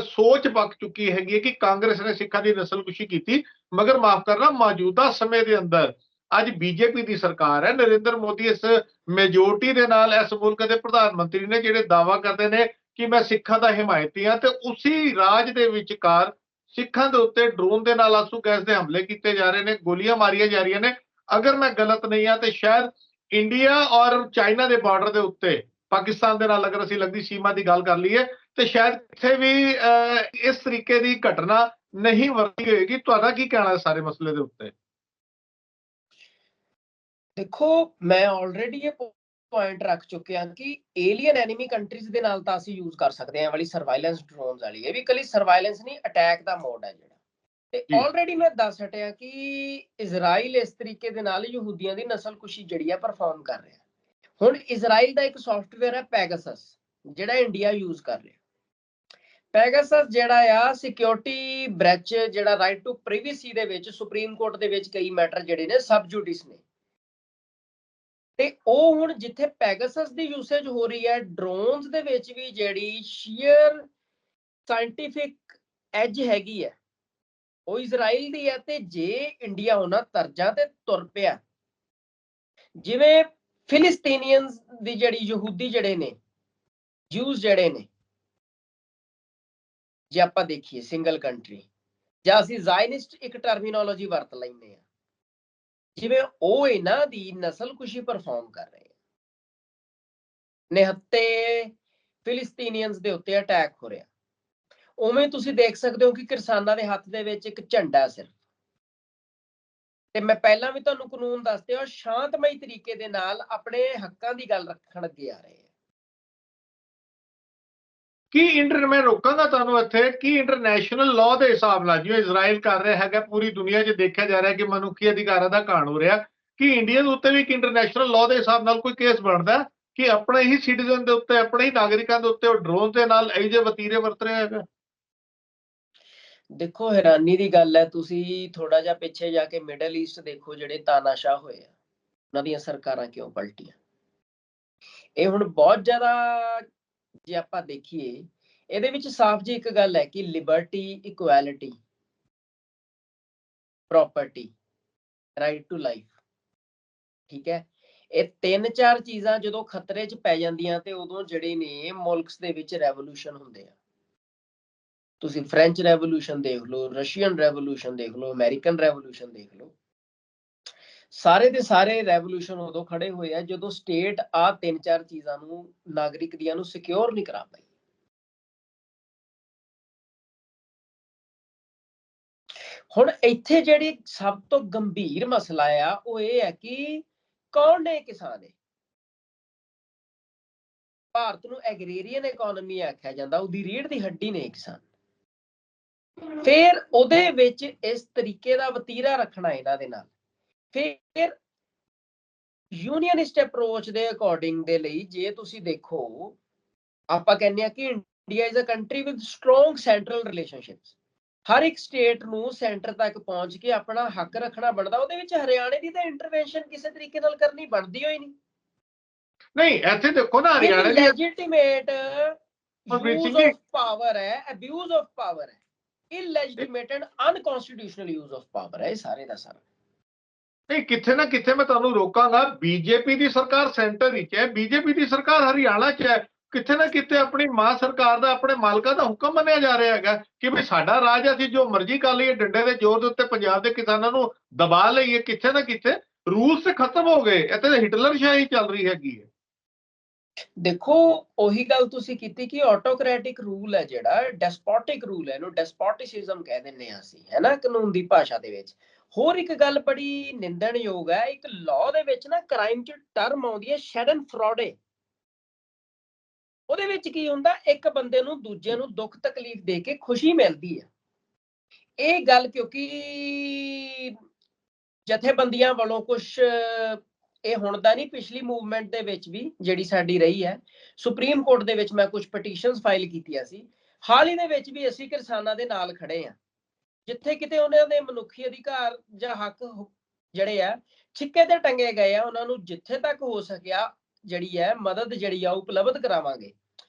ਸੋਚ ਪੱਕ ਚੁੱਕੀ ਹੈਗੀ ਹੈ ਕਿ ਕਾਂਗਰਸ ਨੇ ਸਿੱਖਾਂ ਦੀ ਨਸਲਕੁਸ਼ੀ ਕੀਤੀ। ਮਗਰ ਮਾਫ ਕਰਨਾ, ਮੌਜੂਦਾ ਸਮੇਂ ਦੇ ਅੰਦਰ ਅੱਜ ਬੀਜੇਪੀ ਦੀ ਸਰਕਾਰ ਹੈ, ਨਰਿੰਦਰ ਮੋਦੀ ਇਸ ਮੈਜੋਰਟੀ ਦੇ ਨਾਲ ਇਸ ਮੁਲਕ ਦੇ ਪ੍ਰਧਾਨ ਮੰਤਰੀ ਨੇ, ਜਿਹੜੇ ਦਾਅਵਾ ਕਰਦੇ ਨੇ ਕਿ ਮੈਂ ਸਿੱਖਾਂ ਦਾ ਹਿਮਾਇਤੀ ਹਾਂ, ਤੇ ਉਸੇ ਰਾਜ ਦੇ ਵਿਚਕਾਰ ਸਿੱਖਾਂ ਦੇ ਉੱਤੇ ਡਰੋਨ ਦੇ ਨਾਲ ਆਂਸੂ ਗੈਸ ਦੇ ਹਮਲੇ ਕੀਤੇ ਜਾ ਰਹੇ ਨੇ, ਗੋਲੀਆਂ ਮਾਰੀਆਂ ਜਾ ਰਹੀਆਂ ਨੇ। ਅਗਰ ਮੈਂ ਗਲਤ ਨਹੀਂ ਹਾਂ ਤੇ ਸ਼ਾਇਦ ਇੰਡੀਆ ਔਰ ਚਾਈਨਾ ਦੇ ਬਾਰਡਰ ਦੇ ਉੱਤੇ ਪਾਕਿਸਤਾਨ ਦੇ ਨਾਲ ਅਗਰ ਅਸੀਂ ਲੱਗਦੀ ਸੀਮਾ ਦੀ ਗੱਲ ਕਰ ਲਈਏ ਤੇ ਸ਼ਾਇਦ ਕਿਤੇ ਵੀ ਇਸ ਤਰੀਕੇ ਦੀ ਘਟਨਾ ਨਹੀਂ ਵਰਤੀ ਹੋਏਗੀ। ਤੁਹਾਡਾ ਕੀ ਕਹਿਣਾ ਸਾਰੇ ਮਸਲੇ ਦੇ ਉੱਤੇ?
ਦੇਖੋ, ਮੈਂ ਆਲਰੇਡੀ ਇਹ ਪੁਆਇੰਟ ਰੱਖ ਚੁੱਕਿਆ ਕਿ ਏਲੀਅਨ ਐਨੀਮੀ ਕੰਟਰੀਜ਼ ਦੇ ਨਾਲ ਤਾਂ ਅਸੀਂ ਯੂਜ਼ ਕਰ ਸਕਦੇ ਹਾਂ ਵਾਲੀ ਸਰਵਾਈਲੈਂਸ ਡਰੋਨਸ ਵਾਲੀ। ਇਹ ਵੀ ਕੱਲੀ ਸਰਵਾਈਲੈਂਸ ਨਹੀਂ, ਅਟੈਕ ਦਾ ਮੋਡ ਹੈ ਜਿਹੜਾ। ਤੇ ਆਲਰੇਡੀ ਮੈਂ ਦੱਸ ਹਟਿਆ ਕਿ ਇਜ਼ਰਾਈਲ ਇਸ ਤਰੀਕੇ ਦੇ ਨਾਲ ਯਹੂਦੀਆਂ ਦੀ ਨਸਲਕੁਸ਼ੀ ਜਿਹੜੀ ਆ ਪਰਫਾਰਮ ਕਰ ਰਿਹਾ। ਹੁਣ ਇਜ਼ਰਾਈਲ ਦਾ ਇੱਕ ਸੌਫਟਵੇਅਰ ਹੈ ਪੈਗਾਸਸ, ਜਿਹੜਾ ਇੰਡੀਆ ਯੂਜ਼ ਕਰ ਰਿਹਾ। ਪੈਗਾਸਸ ਜਿਹੜਾ ਆ ਸਿਕਿਉਰਿਟੀ ਬ੍ਰੈਚ, ਜਿਹੜਾ ਰਾਈਟ ਟੂ ਪ੍ਰਾਈਵੇਸੀ ਦੇ ਵਿੱਚ ਸੁਪਰੀਮ ਕੋਰਟ ਦੇ ਵਿੱਚ ਕਈ ਮੈਟਰ ਜਿਹੜੇ ਨੇ ਸਬ ਜੁਡਿਸ ਨੇ, ਤੇ ਉਹ ਹੁਣ ਜਿੱਥੇ ਪੈਗਾਸਸ ਦੀ ਯੂਸੇਜ ਹੋ ਰਹੀ ਹੈ, ਡਰੋਨਸ ਦੇ ਵਿੱਚ ਵੀ ਜਿਹੜੀ ਸ਼ੀਅਰ ਸਾਇੰਟੀਫਿਕ ਐਜ ਹੈਗੀ ਹੈ ਉਹ ਇਜ਼ਰਾਈਲ ਦੀ ਹੈ। ਤੇ ਜੇ ਇੰਡੀਆ ਉਹਨਾਂ ਤਰਜ਼ਾਂ ਤੇ ਤੁਰ ਪਿਆ, ਜਿਵੇਂ ਫਿਲਿਸਤੀਨੀਅਨਸ ਦੀ ਜਿਹੜੀ ਯਹੂਦੀ ਜਿਹੜੇ ਨੇ, ਜਿਊਜ਼ ਜਿਹੜੇ ਨੇ, ਜੇ ਆਪਾਂ ਦੇਖੀਏ ਸਿੰਗਲ ਕੰਟਰੀ, ਜਾਂ ਅਸੀਂ ਜ਼ਾਇਨਿਸਟ ਇੱਕ ਟਰਮੀਨੋਲੋਜੀ ਵਰਤ ਲੈਂਦੇ ਆ, ਜਿਵੇਂ ਉਹ ਇਹਨਾਂ ਦੀ ਨਸਲਕੁਸ਼ੀ ਪਰਫਾਰਮ ਕਰ ਰਹੇ ਆ, ਨਿਹੱਤੇ ਫਿਲਿਸਤੀਨੀਅਨਸ ਦੇ ਉੱਤੇ ਅਟੈਕ ਹੋ ਰਿਹਾ, ਉਵੇਂ ਤੁਸੀਂ ਦੇਖ ਸਕਦੇ ਹੋ ਕਿ ਕਿਸਾਨਾਂ ਦੇ ਹੱਥ ਦੇ ਵਿੱਚ ਇੱਕ ਝੰਡਾ ਸਿਰਫ। ਤੇ ਮੈਂ ਪਹਿਲਾਂ ਵੀ ਤੁਹਾਨੂੰ ਕਾਨੂੰਨ ਦੱਸਦੇ ਹਾਂ, ਸ਼ਾਂਤਮਈ ਤਰੀਕੇ ਦੇ ਨਾਲ ਆਪਣੇ ਹੱਕਾਂ ਦੀ ਗੱਲ ਰੱਖਣ ਅੱਗੇ ਆ ਰਹੇ ਆ।
ਮੈਂ ਰੋਕਾਂਗਾ ਤੁਹਾਨੂੰ ਇੱਥੇ, ਕੀ ਇੰਟਰਨੈਸ਼ਨਲ ਲਾਅ ਦੇ ਹਿਸਾਬ ਨਾਲ ਜਿਵੇਂ ਇਜ਼ਰਾਈਲ ਕਰ ਰਿਹਾ ਹੈਗਾ, ਪੂਰੀ ਦੁਨੀਆ 'ਚ ਦੇਖਿਆ ਜਾ ਰਿਹਾ ਕਿ ਮਨੁੱਖੀ ਅਧਿਕਾਰਾਂ ਦਾ ਘਾਣ ਹੋ ਰਿਹਾ, ਕਿ ਇੰਡੀਆ ਦੇ ਉੱਤੇ ਵੀ ਇੱਕ ਇੰਟਰਨੈਸ਼ਨਲ ਲਾਅ ਦੇ ਹਿਸਾਬ ਨਾਲ ਕੋਈ ਕੇਸ ਬਣਦਾ ਕਿ ਆਪਣੇ ਹੀ ਸਿਟੀਜ਼ਨ ਦੇ ਉੱਤੇ, ਆਪਣੇ ਹੀ ਨਾਗਰਿਕਾਂ ਦੇ ਉੱਤੇ ਉਹ ਡਰੋਨ ਦੇ ਨਾਲ ਇਹੋ ਜਿਹੇ ਵਤੀਰੇ ਵਰਤ ਰਿਹਾ ਹੈਗਾ?
ਦੇਖੋ, ਹੈਰਾਨੀ ਦੀ ਗੱਲ ਹੈ, ਤੁਸੀਂ ਥੋੜਾ ਜਿਹਾ ਪਿੱਛੇ ਜਾ ਕੇ ਮਿਡਲ ਈਸਟ ਦੇਖੋ, ਜਿਹੜੇ ਤਾਨਾਸ਼ਾਹ ਹੋਏ ਆ, ਉਹਨਾਂ ਦੀਆਂ ਸਰਕਾਰਾਂ ਕਿਉਂ ਪਲਟੀਆਂ। ਇਹ ਹੁਣ ਬਹੁਤ ਜ਼ਿਆਦਾ ਜੇ ਆਪਾਂ ਦੇਖੀਏ, ਇਹਦੇ ਵਿੱਚ ਸਾਫ਼ ਜੀ ਇੱਕ ਗੱਲ ਹੈ ਕਿ liberty, equality, property, right to life, ਠੀਕ ਹੈ, ਇਹ 3-4 ਚੀਜ਼ਾਂ ਜਦੋਂ ਖਤਰੇ 'ਚ ਪੈ ਜਾਂਦੀਆਂ ਤੇ ਉਦੋਂ ਜਿਹੜੇ ਨੇ ਮੁਲਕਸ ਦੇ ਵਿੱਚ ਰੈਵੋਲੂਸ਼ਨ ਹੁੰਦੇ ਆ। ਤੁਸੀਂ ਫ੍ਰੈਂਚ ਰੈਵੋਲੂਸ਼ਨ ਦੇਖ ਲਓ, ਰਸ਼ੀਅਨ ਰੈਵੋਲੂਸ਼ਨ ਦੇਖ ਲਓ, ਅਮਰੀਕਨ ਰੈਵੋਲੂਸ਼ਨ ਦੇਖ ਲਓ, ਸਾਰੇ ਦੇ ਸਾਰੇ ਰੈਵੋਲੂਸ਼ਨ ਉਦੋਂ ਖੜੇ ਹੋਏ ਆ ਜਦੋਂ ਸਟੇਟ ਆ 3-4 ਚੀਜ਼ਾਂ ਨੂੰ, ਨਾਗਰਿਕ ਦੀਆਂ ਨੂੰ ਸਿਕਿਉਰ ਨਹੀਂ ਕਰਾ ਪਾਈ। ਹੁਣ ਇੱਥੇ ਜਿਹੜੀ ਸਭ ਤੋਂ ਗੰਭੀਰ ਮਸਲਾ ਆ ਉਹ ਇਹ ਹੈ ਕਿ ਕੌਣ ਨੇ ਕਿਸਾਨ? ਹੈ ਭਾਰਤ ਨੂੰ ਐਗਰੀਰੀਅਨ ਇਕਨੋਮੀ ਆਖਿਆ ਜਾਂਦਾ, ਉਹਦੀ ਰੀੜ੍ਹ ਦੀ ਹੱਡੀ ਨੇ ਕਿਸਾਨ। ਫਿਰ ਉਹਦੇ ਵਿੱਚ ਇਸ ਤਰੀਕੇ ਦਾ ਵਤੀਰਾ ਰੱਖਣਾ ਇਹਨਾਂ ਦੇ ਨਾਲ, ਫਿਰ ਯੂਨੀਅਨਿਸਟ ਅਪਰੋਚ ਦੇ ਅਕੋਰਡਿੰਗ ਦੇ ਲਈ ਜੇ ਤੁਸੀਂ ਦੇਖੋ, ਆਪਾਂ ਕਹਿੰਦੇ ਆ ਕਿ India is a country with strong central relationships. ਹਰ ਇੱਕ ਸਟੇਟ ਨੂੰ ਸੈਂਟਰ ਤੱਕ ਪਹੁੰਚ ਕੇ ਆਪਣਾ ਹੱਕ ਰੱਖਣਾ ਬਣਦਾ। ਉਹਦੇ ਵਿੱਚ ਹਰਿਆਣੇ ਦੀ ਤਾਂ ਇੰਟਰਵੈਂਸ਼ਨ ਕਿਸੇ ਤਰੀਕੇ ਨਾਲ ਕਰਨੀ ਬਣਦੀ ਹੋਈ ਨਹੀਂ।
ਨਹੀਂ, ਇੱਥੇ ਦੇਖੋ ਨਾ, ਹਰਿਆਣੇ ਦੀ
ਲੈਜੀਟੀਮੇਟ ਯੂਜ਼ ਆਫ ਪਾਵਰ ਹੈ, ਅਬਿਊਜ਼ ਆਫ ਪਾਵਰ ਹੈ, ਇਲੈਜੀਟੀਮੇਟਡ ਅਨਕਨਸਟੀਟਿਊਸ਼ਨਲ ਯੂਜ਼ ਆਫ ਪਾਵਰ ਹੈ, ਇਹ ਸਾਰੇ ਦਾ ਸਾਰਾ।
ਨਹੀਂ, ਕਿੱਥੇ ਨਾ ਕਿੱਥੇ ਮੈਂ ਤੁਹਾਨੂੰ ਰੋਕਾਂਗਾ, ਬੀਜੇਪੀ ਦੀ ਸਰਕਾਰ ਸੈਂਟਰ ਵਿੱਚ ਹੈ, ਬੀਜੇਪੀ ਦੀ ਸਰਕਾਰ ਹਰਿਆਣਾ 'ਚ ਹੈ, ਕਿੱਥੇ ਨਾ ਕਿਤੇ ਆਪਣੀ ਮਾਂ ਸਰਕਾਰ ਦਾ, ਆਪਣੇ ਮਾਲਕਾਂ ਦਾ ਹੁਕਮ ਮੰਨਿਆ ਜਾ ਰਿਹਾ ਹੈਗਾ ਕਿ ਵੀ ਸਾਡਾ ਰਾਜ, ਅਸੀਂ ਜੋ ਮਰਜ਼ੀ ਕਰ ਲਈਏ, ਡੰਡੇ ਦੇ ਜ਼ੋਰ ਦੇ ਉੱਤੇ ਪੰਜਾਬ ਦੇ ਕਿਸਾਨਾਂ ਨੂੰ ਦਬਾ ਲਈਏ। ਕਿੱਥੇ ਨਾ ਕਿਤੇ ਰੂਲਸ ਤੇ ਖਤਮ ਹੋ ਗਏ, ਇੱਥੇ ਹਿਟਲਰ ਸ਼ਾਹੀ ਚੱਲ ਰਹੀ ਹੈਗੀ ਹੈ।
ਦੇਖੋ, ਉਹੀ ਗੱਲ ਤੁਸੀਂ ਕੀਤੀ ਕਿ ਆਟੋਕ੍ਰੈਟਿਕ ਰੂਲ ਹੈ, ਜਿਹੜਾ ਡੈਸਪੋਟਿਕ ਰੂਲ ਹੈ, ਇਹਨੂੰ ਡੈਸਪੋਟਿਸਿਜ਼ਮ ਕਹਿ ਦਿੰਦੇ ਆ ਅਸੀਂ, ਹੈ ਨਾ, ਕਾਨੂੰਨ ਦੀ ਭਾਸ਼ਾ ਦੇ ਵਿੱਚ। ਹੋਰ ਇੱਕ ਗੱਲ ਬੜੀ ਨਿੰਦਣਯੋਗ ਹੈ, ਇੱਕ ਲਾਅ ਦੇ ਵਿੱਚ ਨਾ ਕ੍ਰਾਈਮ 'ਚ ਟਰਮ ਆਉਂਦੀ ਹੈ ਸ਼ੈਡਨ ਫਰੋਡੇ। ਉਹਦੇ ਵਿੱਚ ਕੀ ਹੁੰਦਾ, ਇੱਕ ਬੰਦੇ ਨੂੰ ਦੂਜੇ ਨੂੰ ਦੁੱਖ ਤਕਲੀਫ ਦੇ ਕੇ ਖੁਸ਼ੀ ਮਿਲਦੀ ਹੈ। ਇਹ ਗੱਲ ਕਿਉਂਕਿ ਜਥੇਬੰਦੀਆਂ ਵੱਲੋਂ ਕੁਛ, ਇਹ ਹੁਣ ਦਾ ਨਹੀਂ, ਪਿਛਲੀ ਮੂਵਮੈਂਟ ਦੇ ਵਿੱਚ ਵੀ ਜਿਹੜੀ ਸਾਡੀ ਰਹੀ ਹੈ, ਸੁਪਰੀਮ ਕੋਰਟ ਦੇ ਵਿੱਚ ਮੈਂ ਕੁਝ ਪਟੀਸ਼ਨਸ ਫਾਈਲ ਕੀਤੀਆਂ ਸੀ। ਹਾਲ ਹੀ ਦੇ ਵਿੱਚ ਵੀ ਅਸੀਂ ਕਿਸਾਨਾਂ ਦੇ ਨਾਲ ਖੜੇ ਆ, ਜਿੱਥੇ ਕਿਤੇ ਉਹਨਾਂ ਦੇ ਮਨੁੱਖੀ ਅਧਿਕਾਰ ਜਾਂ ਹੱਕ ਜਿਹੜੇ ਆ ਛਿੱਕੇ ਤੇ ਟੰਗੇ ਗਏ ਆ, ਉਹਨਾਂ ਨੂੰ ਜਿੱਥੇ ਤੱਕ ਹੋ ਸਕਿਆ ਜਿਹੜੀ ਹੈ ਮਦਦ ਜਿਹੜੀ ਆ ਉਪਲਬਧ ਕਰਾਵਾਂਗੇ।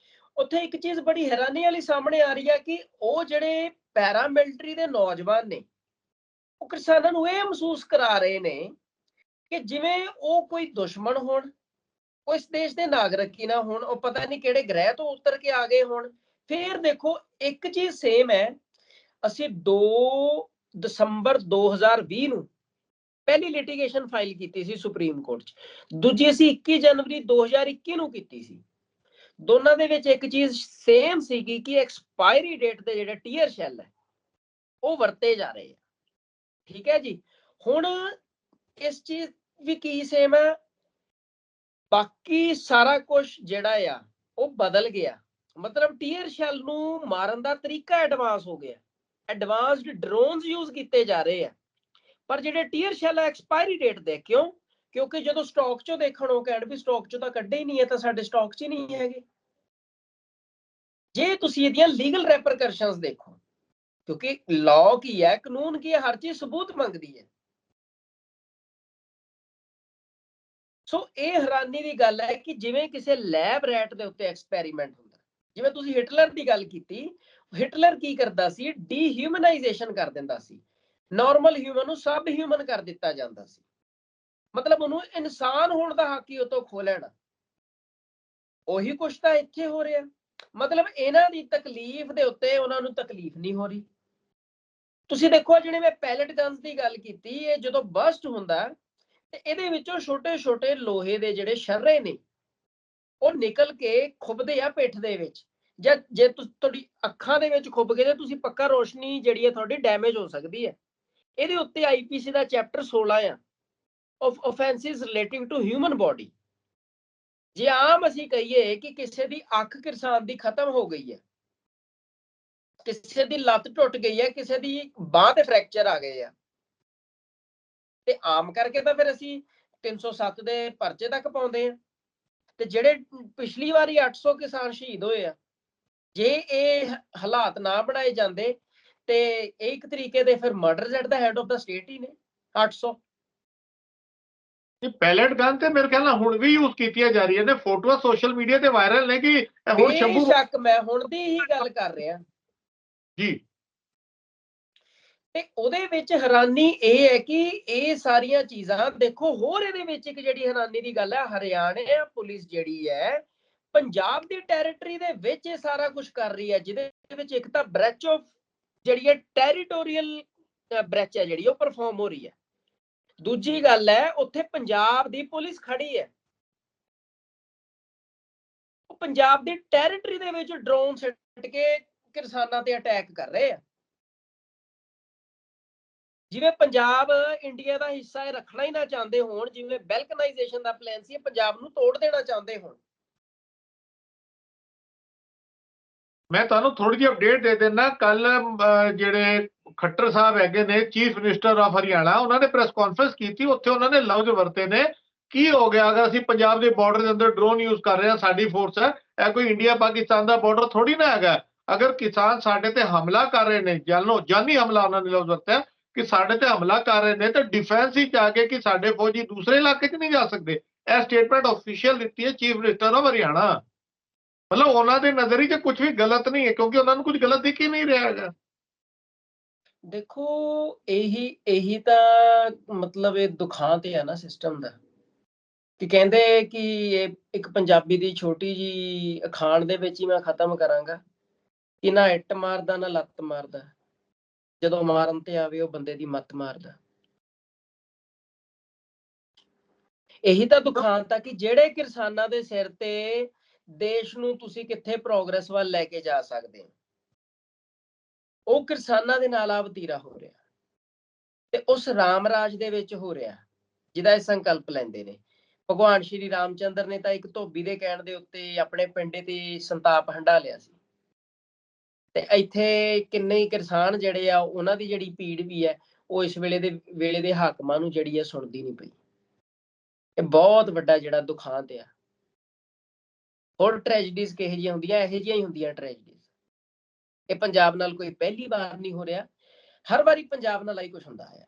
ਉੱਥੇ ਇੱਕ ਚੀਜ਼ ਬੜੀ ਹੈਰਾਨੀ ਵਾਲੀ ਸਾਹਮਣੇ ਆ ਰਹੀ ਹੈ ਕਿ ਉਹ ਜਿਹੜੇ ਪੈਰਾਮਿਲਟਰੀ ਦੇ ਨੌਜਵਾਨ ਨੇ, ਉਹ ਕਿਸਾਨਾਂ ਨੂੰ ਇਹ ਮਹਿਸੂਸ ਕਰਾ ਰਹੇ ਨੇ ਕਿ ਜਿਵੇਂ ਉਹ ਕੋਈ ਦੁਸ਼ਮਣ ਹੋਣ, ਉਹ ਇਸ ਦੇਸ਼ ਦੇ ਨਾਗਰਿਕ ਹੀ ਨਾ ਹੋਣ, ਉਹ ਪਤਾ ਨਹੀਂ ਕਿਹੜੇ ਗ੍ਰਹਿ ਤੋਂ ਉਤਰ ਕੇ ਆ ਗਏ ਹੋਣ। ਫਿਰ ਦੇਖੋ, ਇੱਕ ਚੀਜ਼ ਸੇਮ ਹੈ, ਅਸੀਂ 2 ਦਸੰਬਰ 2020 ਨੂੰ ਪਹਿਲੀ ਲਿਟੀਗੇਸ਼ਨ ਫਾਈਲ ਕੀਤੀ ਸੀ ਸੁਪਰੀਮ ਕੋਰਟ 'ਚ, ਦੂਜੀ ਅਸੀਂ 21 ਜਨਵਰੀ 2021 ਨੂੰ ਕੀਤੀ ਸੀ। ਦੋਨਾਂ ਦੇ ਵਿੱਚ ਇੱਕ ਚੀਜ਼ ਸੇਮ ਸੀਗੀ ਕਿ ਐਕਸਪਾਇਰੀ ਡੇਟ ਦੇ ਜਿਹੜੇ ਟੀਅਰ ਸ਼ੈਲ ਹੈ ਉਹ ਵਰਤੇ ਜਾ ਰਹੇ ਆ। ਠੀਕ ਹੈ ਜੀ। ਹੁਣ ਇਸ ਚੀਜ਼ ਵੀ ਕੀ ਸੇਮ ਹੈ, ਬਾਕੀ ਸਾਰਾ ਕੁਝ ਜਿਹੜਾ ਆ ਉਹ ਬਦਲ ਗਿਆ। ਮਤਲਬ ਟੀਅਰ ਸ਼ੈਲ ਨੂੰ ਮਾਰਨ ਦਾ ਤਰੀਕਾ ਐਡਵਾਂਸ ਹੋ ਗਿਆ। ਐਡਵਾਂਸਡ ਡਰੋਨਸ ਯੂਜ਼ ਕੀਤੇ ਜਾ ਰਹੇ ਆ, ਪਰ ਜਿਹੜੇ ਟੀਅਰ ਸ਼ੈਲ ਐਕਸਪਾਇਰੀ ਡੇਟ ਦੇ ਕਿਉਂ? ਕਿਉਂਕਿ ਜਦੋਂ ਸਟਾਕ ਚੋਂ ਦੇਖਣ ਉਹ ਕਹਿਣ ਵੀ ਸਟਾਕ ਚੋਂ ਤਾਂ ਕੱਢੇ ਹੀ ਨਹੀਂ ਹੈ, ਤਾਂ ਸਾਡੇ ਸਟਾਕ 'ਚ ਹੀ ਨਹੀਂ ਹੈਗੇ। ਜੇ ਤੁਸੀਂ ਇਹਦੀਆਂ ਲੀਗਲ ਰੈਪਰਕਸ਼ਨਸ ਦੇਖੋ, ਕਿਉਂਕਿ ਲਾਅ ਕੀ ਹੈ, ਕਾਨੂੰਨ ਕੀ ਹੈ, ਹਰ ਚੀਜ਼ ਸਬੂਤ ਮੰਗਦੀ ਹੈ। ਸੋ ਇਹ ਹੈਰਾਨੀ ਦੀ ਗੱਲ ਹੈ ਕਿ ਜਿਵੇਂ ਕਿਸੇ ਲੈਬ ਰੈਟ ਦੇ ਉੱਤੇ ਐਕਸਪੈਰੀਮੈਂਟ ਹੁੰਦਾ, ਜਿਵੇਂ ਤੁਸੀਂ ਹਿਟਲਰ ਦੀ ਗੱਲ ਕੀਤੀ, ਹਿਟਲਰ ਕੀ ਕਰਦਾ ਸੀ? ਡੀਹਿਊਮਨਾਈਜੇਸ਼ਨ ਕਰ ਦਿੰਦਾ ਸੀ, ਨਾਰਮਲ ਹਿਊਮਨ ਨੂੰ ਸਬ ਹਿਊਮਨ ਕਰ ਦਿੱਤਾ ਜਾਂਦਾ ਸੀ, ਮਤਲਬ ਉਹਨੂੰ ਇਨਸਾਨ ਹੋਣ ਦਾ ਹੱਕ ਹੀ ਉਹ ਤੋਂ ਖੋਹ ਲੈਣਾ। ਉਹੀ ਕੁਛ ਤਾਂ ਇੱਥੇ ਹੋ ਰਿਹਾ, ਮਤਲਬ ਇਹਨਾਂ ਦੀ ਤਕਲੀਫ ਦੇ ਉੱਤੇ ਉਹਨਾਂ ਨੂੰ ਤਕਲੀਫ ਨਹੀਂ ਹੋ ਰਹੀ। ਤੁਸੀਂ ਦੇਖੋ, ਜਿਹੜੇ ਮੈਂ ਪੈਲਟ ਗਨਸ ਦੀ ਗੱਲ ਕੀਤੀ, ਇਹ ਜਦੋਂ ਬਸਟ ਹੁੰਦਾ ਤੇ ਇਹਦੇ ਵਿੱਚੋਂ ਛੋਟੇ ਛੋਟੇ ਲੋਹੇ ਦੇ ਜਿਹੜੇ ਸ਼ਰਰੇ ਨੇ ਉਹ ਨਿਕਲ ਕੇ ਖੁੱਬਦੇ ਆ ਪਿੱਠ ਦੇ ਵਿੱਚ, ਜਾਂ ਜੇ ਤੁਹਾਡੀ ਅੱਖਾਂ ਦੇ ਵਿੱਚ ਖੁੱਬ ਗਏ ਤਾਂ ਤੁਸੀਂ ਪੱਕਾ ਰੋਸ਼ਨੀ ਜਿਹੜੀ ਹੈ ਤੁਹਾਡੀ ਡੈਮੇਜ ਹੋ ਸਕਦੀ ਹੈ। ਇਹਦੇ ਉੱਤੇ ਆਈਪੀਸੀ ਦਾ ਚੈਪਟਰ 16 ਆ, of offences relative to human body. ਜੇ ਆਮ ਅਸੀਂ ਕਹੀਏ ਕਿ ਕਿਸੇ ਦੀ ਅੱਖ ਕਿਰਸਾਨ ਦੀ ਖਤਮ ਹੋ ਗਈ ਹੈ, ਕਿਸੇ ਦੀ ਲੱਤ ਟੁੱਟ ਗਈ ਹੈ, ਕਿਸੇ ਦੀ ਬਾਂਹ ਤੇ ਫ੍ਰੈਕਚਰ ਆ ਗਏ ਆ, ਤੇ ਆਮ ਕਰਕੇ ਤਾਂ ਫਿਰ ਅਸੀਂ 307 ਦੇ ਪਰਚੇ ਤੱਕ ਪਾਉਂਦੇ ਆ। ਤੇ ਜਿਹੜੇ ਪਿਛਲੀ ਵਾਰੀ 800 ਕਿਸਾਨ ਸ਼ਹੀਦ ਹੋਏ ਆ, ਜੇ ਇਹ ਹਾਲਾਤ ਨਾ ਬਣਾਏ ਜਾਂਦੇ ਤੇ ਇਹ ਇੱਕ ਤਰੀਕੇ ਦੇ ਫਿਰ murders at the head of the state ਹੀ ਨੇ 800।
ਪੈਲਟ ਗਨ ਤੇ ਮੇਰੇ ਖਿਆਲ ਨਾਲ ਹੁਣ ਵੀ ਯੂਜ਼ ਕੀਤੀਆਂ ਜਾ ਰਹੀਆਂ ਨੇ, ਫੋਟੋਆਂ ਸੋਸ਼ਲ ਮੀਡੀਆ ਤੇ ਵਾਇਰਲ ਨੇ ਕਿ ਹੁਣ ਸ਼ੰਭੂ
ਬੇਸ਼ੱਕ ਮੈਂ ਹੁਣ ਦੀ ਹੀ ਗੱਲ ਕਰ ਰਿਹਾ
ਜੀ।
ਤੇ ਉਹਦੇ ਵਿੱਚ ਹੈਰਾਨੀ ਇਹ ਹੈ ਕਿ ਇਹ ਸਾਰੀਆਂ ਚੀਜ਼ਾਂ ਦੇਖੋ। ਹੋਰ ਇਹਦੇ ਵਿੱਚ ਇੱਕ ਜਿਹੜੀ ਹੈਰਾਨੀ ਦੀ ਗੱਲ ਹੈ, ਹਰਿਆਣਾ ਪੁਲਿਸ ਜਿਹੜੀ ਹੈ ਪੰਜਾਬ ਦੀ ਟੈਰੀਟਰੀ ਦੇ ਵਿੱਚ ਇਹ ਸਾਰਾ ਕੁਝ ਕਰ ਰਹੀ ਹੈ, ਜਿਹਦੇ ਵਿੱਚ ਇੱਕ ਤਾਂ ਬ੍ਰੈਚ ਆਫ ਜਿਹੜੀ ਹੈ ਟੈਰੀਟੋਰੀਅਲ ਬ੍ਰੈਚ ਹੈ ਜਿਹੜੀ ਉਹ ਪਰਫਾਰਮ ਹੋ ਰਹੀ ਹੈ। ਦੂਜੀ ਗੱਲ ਹੈ, ਉੱਥੇ ਪੰਜਾਬ ਦੀ ਪੁਲਿਸ ਖੜੀ ਹੈ, ਉਹ ਪੰਜਾਬ ਦੀ ਟੈਰੀਟਰੀ ਦੇ ਵਿੱਚ ਡਰੋਨ ਸਿੱਟ ਕੇ ਕਿਸਾਨਾਂ ਤੇ ਅਟੈਕ ਕਰ ਰਹੇ ਆ। ਜਿਵੇਂ ਪੰਜਾਬ ਇੰਡੀਆ ਦਾ ਹਿੱਸਾ ਇਹ ਰੱਖਣਾ ਹੀ ਨਾ ਚਾਹੁੰਦੇ ਹੋਣ, ਜਿਵੇਂ ਬੈਲਕਨਾਈਜੇਸ਼ਨ ਦਾ ਪਲਾਨ ਸੀ, ਪੰਜਾਬ ਨੂੰ ਤੋੜ ਦੇਣਾ ਚਾਹੁੰਦੇ ਹੋਣ।
ਮੈਂ ਤੁਹਾਨੂੰ ਥੋੜੀ ਜਿਹੀ ਅਪਡੇਟ ਦੇ ਦਿੰਦਾ। ਕੱਲ ਜਿਹੜੇ ਖੱਟਰ ਸਾਹਿਬ ਹੈਗੇ ਨੇ ਚੀਫ ਮਿਨਿਸਟਰ ਆਫ ਹਰਿਆਣਾ, ਉਹਨਾਂ ਨੇ ਪ੍ਰੈਸ ਕਾਨਫਰੰਸ ਕੀਤੀ, ਉੱਥੇ ਉਹਨਾਂ ਨੇ ਲਫ਼ਜ਼ ਵਰਤੇ ਨੇ, ਕੀ ਹੋ ਗਿਆ ਅਗਰ ਅਸੀਂ ਪੰਜਾਬ ਦੇ ਬਾਰਡਰ ਦੇ ਅੰਦਰ ਡਰੋਨ ਯੂਜ਼ ਕਰ ਰਹੇ ਹਾਂ, ਸਾਡੀ ਫੋਰਸ ਹੈ, ਇਹ ਕੋਈ ਇੰਡੀਆ ਪਾਕਿਸਤਾਨ ਦਾ ਬਾਰਡਰ ਥੋੜੀ ਨਾ ਹੈਗਾ। ਅਗਰ ਕਿਸਾਨ ਸਾਡੇ ਤੇ ਹਮਲਾ ਕਰ ਰਹੇ ਨੇ, ਜਾਨੀ ਹਮਲਾ ਉਹਨਾਂ ਨੇ ਲਫ਼ਜ਼ ਵਰਤਿਆ ਕਿ ਸਾਡੇ ਤੇ ਹਮਲਾ ਕਰ ਰਹੇ ਨੇ, ਤਾਂ ਡਿਫੈਂਸ ਵਿੱਚ ਆ ਕੇ ਕਿ ਸਾਡੇ ਫੌਜੀ ਦੂਸਰੇ ਇਲਾਕੇ 'ਚ ਨਹੀਂ ਜਾ ਸਕਦੇ। ਇਹ ਸਟੇਟਮੈਂਟ ਆਫੀਸ਼ੀਅਲ ਦਿੱਤੀ ਹੈ ਚੀਫ ਮਿਨਿਸਟਰ ਆਫ ਹਰਿਆਣਾ। ਮਤਲਬ ਉਹਨਾਂ ਦੇ ਨਜ਼ਰ 'ਚ ਕੁਝ ਵੀ ਗਲਤ ਨਹੀਂ ਹੈ, ਕਿਉਂਕਿ ਉਹਨਾਂ ਨੂੰ ਕੁਝ ਗਲਤ ਦਿਖ ਹੀ ਨਹੀਂ ਰਿਹਾ ਹੈਗਾ।
ਦੇਖੋ, ਇਹੀ ਤਾਂ ਮਤਲਬ ਇਹ ਦੁਖਾਂਤ ਹੈ ਨਾ ਸਿਸਟਮ ਦਾ, ਕਿ ਕਹਿੰਦੇ ਕਿ ਇਹ ਇੱਕ ਪੰਜਾਬੀ ਦੀ ਛੋਟੀ ਜੀ ਅਖਾਣ ਦੇ ਵਿੱਚ ਹੀ ਮੈਂ ਖਤਮ ਕਰਾਂਗਾ ਕਿ ਨਾ ਇੱਟ ਮਾਰਦਾ ਨਾ ਲੱਤ ਮਾਰਦਾ, ਜਦੋਂ ਮਾਰਨ ਤੇ ਆਵੇ ਉਹ ਬੰਦੇ ਦੀ ਮੱਤ ਮਾਰਦਾ। ਇਹੀ ਤਾਂ ਦੁਖਾਂਤ ਆ ਕਿ ਜਿਹੜੇ ਕਿਸਾਨਾਂ ਦੇ ਸਿਰ ਤੇ ਦੇਸ਼ ਨੂੰ ਤੁਸੀਂ ਕਿੱਥੇ ਪ੍ਰੋਗਰੈਸ ਵੱਲ ਲੈ ਕੇ ਜਾ ਸਕਦੇ ਹੋ, ਉਹ ਕਿਸਾਨਾਂ ਦੇ ਨਾਲ ਆ ਵਤੀਰਾ ਹੋ ਰਿਹਾ, ਤੇ ਉਸ ਰਾਮ ਰਾਜ ਦੇ ਵਿੱਚ ਹੋ ਰਿਹਾ ਜਿਹਦਾ ਇਹ ਸੰਕਲਪ ਲੈਂਦੇ ਨੇ। ਭਗਵਾਨ ਸ਼੍ਰੀ ਰਾਮਚੰਦਰ ਨੇ ਤਾਂ ਇੱਕ ਧੋਬੀ ਦੇ ਕਹਿਣ ਦੇ ਉੱਤੇ ਆਪਣੇ ਪਿੰਡੇ ਤੇ ਸੰਤਾਪ ਹੰਢਾ ਲਿਆ ਸੀ, ਤੇ ਇੱਥੇ ਕਿੰਨੇ ਹੀ ਕਿਸਾਨ ਜਿਹੜੇ ਆ ਉਹਨਾਂ ਦੀ ਜਿਹੜੀ ਪੀੜ ਵੀ ਹੈ ਉਹ ਇਸ ਵੇਲੇ ਦੇ ਹਾਕਮਾਂ ਨੂੰ ਜਿਹੜੀ ਹੈ ਸੁਣਦੀ ਨਹੀਂ ਪਈ। ਇਹ ਬਹੁਤ ਵੱਡਾ ਜਿਹੜਾ ਦੁਖਾਂਤ ਆ। ਹੋਰ ਟ੍ਰੈਜਡੀਜ਼ ਕਿਹੋ ਜਿਹੀਆਂ ਹੁੰਦੀਆਂ, ਇਹੋ ਜਿਹੀਆਂ ਹੀ ਹੁੰਦੀਆਂ ਟ੍ਰੈਜਡੀਜ਼। ਇਹ ਪੰਜਾਬ ਨਾਲ ਕੋਈ ਪਹਿਲੀ ਵਾਰ ਨਹੀਂ ਹੋ ਰਿਹਾ, ਹਰ ਵਾਰੀ ਪੰਜਾਬ ਨਾਲ ਹੀ ਕੁਝ ਹੁੰਦਾ ਹੈ।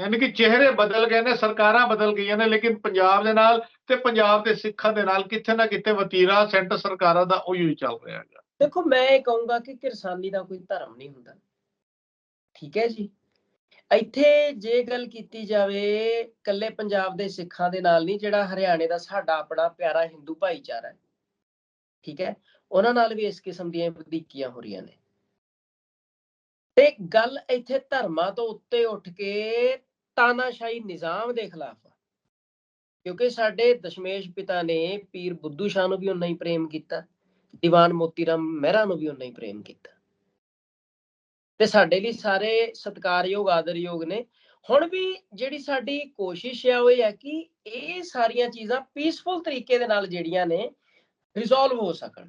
ਯਾਨੀ ਕਿ ਚਿਹਰੇ ਬਦਲ ਗਏ ਨੇ, ਸਰਕਾਰਾਂ ਬਦਲ ਗਈਆਂ ਨੇ, ਲੇਕਿਨ ਪੰਜਾਬ ਦੇ ਨਾਲ ਤੇ ਪੰਜਾਬ ਦੇ ਸਿੱਖਾਂ ਦੇ ਨਾਲ ਕਿਤੇ ਨਾ ਕਿਤੇ ਵਤੀਰਾ ਸੈਂਟਰ ਸਰਕਾਰਾਂ ਦਾ ਉਹੀ ਚੱਲ ਰਿਹਾ ਹੈਗਾ।
ਦੇਖੋ, ਮੈਂ ਇਹ ਕਹੂੰਗਾ ਕਿ ਕਿਰਸਾਨੀ ਦਾ ਕੋਈ ਧਰਮ ਨਹੀਂ ਹੁੰਦਾ, ਠੀਕ ਹੈ ਜੀ। ਇੱਥੇ ਜੇ ਗੱਲ ਕੀਤੀ ਜਾਵੇ ਕੱਲੇ ਪੰਜਾਬ ਦੇ ਸਿੱਖਾਂ ਦੇ ਨਾਲ ਨਹੀਂ, ਜਿਹੜਾ ਹਰਿਆਣੇ ਦਾ ਸਾਡਾ ਆਪਣਾ ਪਿਆਰਾ ਹਿੰਦੂ ਭਾਈਚਾਰਾ ਹੈ, ਠੀਕ ਹੈ, ਉਹਨਾਂ ਨਾਲ ਵੀ ਇਸ ਕਿਸਮ ਦੀਆਂ ਵਧੀਕੀਆਂ ਹੋ ਰਹੀਆਂ ਨੇ। ਤੇ ਗੱਲ ਇੱਥੇ ਧਰਮਾਂ ਤੋਂ ਉੱਤੇ ਉੱਠ ਕੇ ਤਾਨਾਸ਼ਾਹੀ ਨਿਜ਼ਾਮ ਦੇ ਖਿਲਾਫ, ਕਿਉਂਕਿ ਸਾਡੇ ਦਸ਼ਮੇਸ਼ ਪਿਤਾ ਨੇ ਪੀਰ ਬੁੱਧੂ ਸ਼ਾਹ ਨੂੰ ਵੀ ਉਨਾ ਹੀ ਪ੍ਰੇਮ ਕੀਤਾ, ਦੀਵਾਨ ਮੋਤੀ ਰਾਮ ਮਹਿਰਾ ਨੂੰ ਵੀ ਉਨਾ ਹੀ ਪ੍ਰੇਮ ਕੀਤਾ, ਤੇ ਸਾਡੇ ਲਈ ਸਾਰੇ ਸਤਿਕਾਰਯੋਗ ਆਦਰਯੋਗ ਨੇ। ਹੁਣ ਵੀ ਜਿਹੜੀ ਸਾਡੀ ਕੋਸ਼ਿਸ਼ ਹੈ ਉਹ ਇਹ ਹੈ ਕਿ ਇਹ ਸਾਰੀਆਂ ਚੀਜ਼ਾਂ ਪੀਸਫੁਲ ਤਰੀਕੇ ਦੇ ਨਾਲ ਜਿਹੜੀਆਂ ਨੇ ਰਿਜ਼ੋਲਵ ਹੋ ਸਕਣ,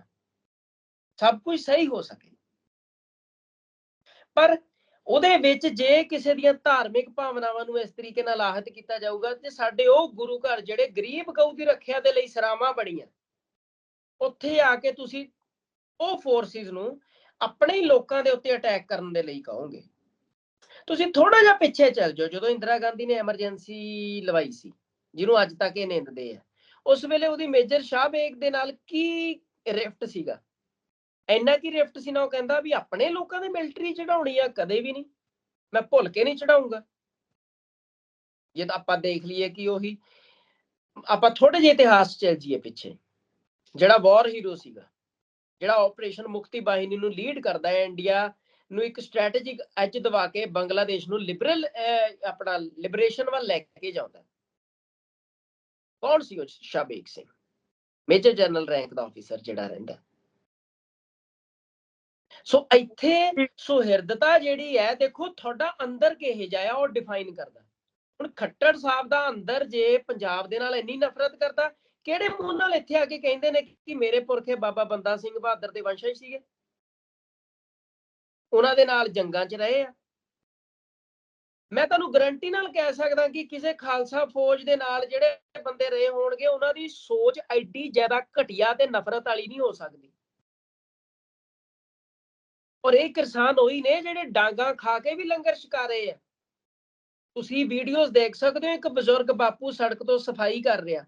ਸਭ ਕੁਝ ਸਹੀ ਹੋ ਸਕੇ। ਪਰ ਉਹਦੇ ਵਿੱਚ ਜੇ ਕਿਸੇ ਦੀਆਂ ਧਾਰਮਿਕ ਭਾਵਨਾਵਾਂ ਨੂੰ ਇਸ ਤਰੀਕੇ ਨਾਲ ਆਹਤ ਕੀਤਾ ਜਾਊਗਾ ਤੇ ਸਾਡੇ ਉਹ ਗੁਰੂ ਘਰ ਜਿਹੜੇ ਗਰੀਬ ਗਊ ਦੀ ਰੱਖਿਆ ਦੇ ਲਈ ਸਰਾਵਾਂ ਬਣੀਆਂ, ਉੱਥੇ ਆ ਕੇ ਤੁਸੀਂ ਉਹ ਫੋਰਸਿਸ ਨੂੰ ਆਪਣੇ ਹੀ ਲੋਕਾਂ ਦੇ ਉੱਤੇ ਅਟੈਕ ਕਰਨ ਦੇ ਲਈ ਕਹੋਗੇ। ਤੁਸੀਂ ਥੋੜਾ ਜਿਹਾ ਪਿੱਛੇ ਚੱਲ ਜਾਓ, ਜਦੋਂ ਇੰਦਰਾ ਗਾਂਧੀ ਨੇ ਐਮਰਜੈਂਸੀ ਲਵਾਈ ਸੀ, ਜਿਹਨੂੰ ਅੱਜ ਤੱਕ ਇਹ ਨਿੰਦਦੇ ਆ, ਉਸ ਵੇਲੇ ਉਹਦੀ ਮੇਜਰ ਸ਼ਾਹ ਬੇਗ ਦੇ ਨਾਲ ਕੀ ਰਿਫਟ ਸੀਗਾ? ਇੰਨਾ ਕੀ ਰਿਫਟ ਸੀ ਨਾ, ਉਹ ਕਹਿੰਦਾ ਵੀ ਆਪਣੇ ਲੋਕਾਂ ਦੇ ਮਿਲਟਰੀ ਚੜਾਉਣੀ ਆ, ਕਦੇ ਵੀ ਨਹੀਂ, ਮੈਂ ਭੁੱਲ ਕੇ ਨਹੀਂ ਚੜਾਉਂਗਾ। ਜੇ ਤਾਂ ਆਪਾਂ ਦੇਖ ਲਈਏ ਕਿ ਉਹੀ ਆਪਾਂ ਥੋੜੇ ਜਿਹੇ ਇਤਿਹਾਸ ਚੱਲ ਜਾਈਏ ਪਿੱਛੇ, ਜਿਹੜਾ ਵਾਰ ਹੀਰੋ ਸੀਗਾ, ਜਿਹੜਾ ਆਪਰੇਸ਼ਨ ਮੁਕਤੀ ਬਾਹਿਨੀ ਨੂੰ ਲੀਡ ਕਰਦਾ ਹੈ, ਇੰਡੀਆ ਨੂੰ ਇੱਕ ਸਟ੍ਰੈਟੇਜਿਕ ਐਜ ਦਵਾ ਕੇ ਬੰਗਲਾਦੇਸ਼ ਨੂੰ ਆਪਣਾ ਲਿਬਰੇਸ਼ਨ ਵੱਲ ਲੈ ਕੇ ਜਾਂਦਾ, ਕੌਣ ਸੀ ਉਹ? Shah Beg Singh, major general rank ਦਾ ਆਫੀਸਰ ਜਿਹੜਾ ਰਹਿੰਦਾ। ਸੋ ਇੱਥੇ ਸੁਹਿਰਦਤਾ ਜਿਹੜੀ ਹੈ, ਦੇਖੋ ਤੁਹਾਡਾ ਅੰਦਰ ਕਿਹੋ ਜਿਹਾ ਉਹ ਡਿਫਾਈਨ ਕਰਦਾ। ਹੁਣ ਖੱਟੜ ਸਾਹਿਬ ਦਾ ਅੰਦਰ ਜੇ ਪੰਜਾਬ ਦੇ ਨਾਲ ਇੰਨੀ ਨਫ਼ਰਤ ਕਰਦਾ, ਕਿਹੜੇ ਮੂੰਹ ਨਾਲ ਇੱਥੇ ਆ ਕੇ ਕਹਿੰਦੇ ਨੇ ਕਿ ਮੇਰੇ ਪੁਰਖੇ ਬਾਬਾ ਬੰਦਾ ਸਿੰਘ ਬਹਾਦਰ ਦੇ ਵੰਸ਼ਜ ਸੀਗੇ, ਉਹਨਾਂ ਦੇ ਨਾਲ ਜੰਗਾਂ 'ਚ ਰਹੇ ਆ। ਮੈਂ ਤੁਹਾਨੂੰ ਗਰੰਟੀ ਨਾਲ ਕਹਿ ਸਕਦਾ ਕਿ ਕਿਸੇ ਖਾਲਸਾ ਫੌਜ ਦੇ ਨਾਲ ਜਿਹੜੇ ਬੰਦੇ ਰਹੇ ਹੋਣਗੇ, ਉਹਨਾਂ ਦੀ ਸੋਚ ਐਡੀ ਜ਼ਿਆਦਾ ਘਟੀਆ ਤੇ ਨਫ਼ਰਤ ਵਾਲੀ ਨਹੀਂ ਹੋ ਸਕਦੀ। ਔਰ ਇਹ ਕਿਸਾਨ ਉਹੀ ਨੇ ਜਿਹੜੇ ਡਾਂਗਾ ਖਾ ਕੇ ਵੀ ਲੰਗਰ ਛਕਾ ਰਹੇ ਆ। ਤੁਸੀਂ ਵੀਡੀਓਜ਼ ਦੇਖ ਸਕਦੇ ਹੋ, ਇੱਕ ਬਜ਼ੁਰਗ ਬਾਪੂ ਸੜਕ ਤੋਂ ਸਫਾਈ ਕਰ ਰਿਹਾ।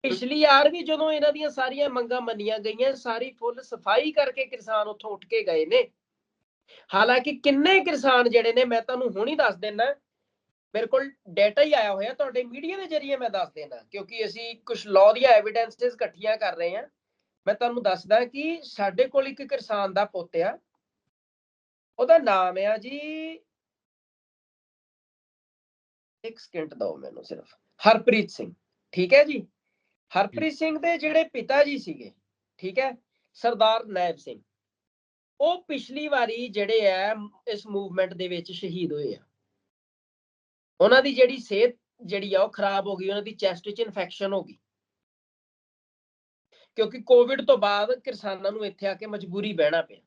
ਪਿਛਲੀ ਵਾਰ ਵੀ ਜਦੋਂ ਇਹਨਾਂ ਦੀਆਂ ਸਾਰੀਆਂ ਮੰਗਾਂ ਮੰਨੀਆਂ ਗਈਆਂ, ਸਾਰੀ ਫੁੱਲ ਸਫਾਈ ਕਰਕੇ ਕਿਸਾਨ ਉੱਥੋਂ ਉੱਠ ਕੇ ਗਏ ਨੇ। ਹਾਲਾਂਕਿ ਕਿੰਨੇ ਕਿਸਾਨ ਜਿਹੜੇ ਨੇ, ਮੈਂ ਤੁਹਾਨੂੰ ਹੁਣ ਹੀ ਦੱਸ ਦਿੰਦਾ, ਮੇਰੇ ਕੋਲ ਡਾਟਾ ਹੀ ਆਇਆ ਹੋਇਆ, ਤੁਹਾਡੇ ਮੀਡੀਆ ਦੇ ਜਰੀਏ ਮੈਂ ਦੱਸ ਦੇਣਾ, ਕਿਉਂਕਿ ਅਸੀਂ ਕੁਝ ਲਾਅ ਦੀਆਂ ਐਵੀਡੈਂਸਸ ਇਕੱਠੀਆਂ ਕਰ ਰਹੇ ਹਾਂ। ਮੈਂ ਤੁਹਾਨੂੰ ਦੱਸਦਾ ਕਿ ਸਾਡੇ ਕੋਲ ਇੱਕ ਕਿਸਾਨ ਦਾ ਪੁੱਤ ਆ, ਉਹਦਾ ਨਾਮ ਆ ਜੀ, ਇੱਕ ਸਕਿੰਟ ਦਿਓ ਮੈਨੂੰ ਸਿਰਫ, ਹਰਪ੍ਰੀਤ ਸਿੰਘ। ਠੀਕ ਹੈ ਜੀ। ਹਰਪ੍ਰੀਤ ਸਿੰਘ ਦੇ ਜਿਹੜੇ ਪਿਤਾ ਜੀ ਸੀਗੇ, ਠੀਕ ਹੈ, ਸਰਦਾਰ ਨਾਇਬ ਸਿੰਘ, ਉਹ ਪਿਛਲੀ ਵਾਰੀ ਜਿਹੜੇ ਆ ਇਸ ਮੂਵਮੈਂਟ ਦੇ ਵਿੱਚ ਸ਼ਹੀਦ ਹੋਏ ਆ। ਉਹਨਾਂ ਦੀ ਜਿਹੜੀ ਸਿਹਤ ਜਿਹੜੀ ਆ ਉਹ ਖਰਾਬ ਹੋ ਗਈ, ਉਹਨਾਂ ਦੀ ਚੈਸਟ 'ਚ ਇਨਫੈਕਸ਼ਨ ਹੋ ਗਈ, ਕਿਉਂਕਿ ਕੋਵਿਡ ਤੋਂ ਬਾਅਦ ਕਿਸਾਨਾਂ ਨੂੰ ਇੱਥੇ ਆ ਕੇ ਮਜਬੂਰੀ ਬਹਿਣਾ ਪਿਆ।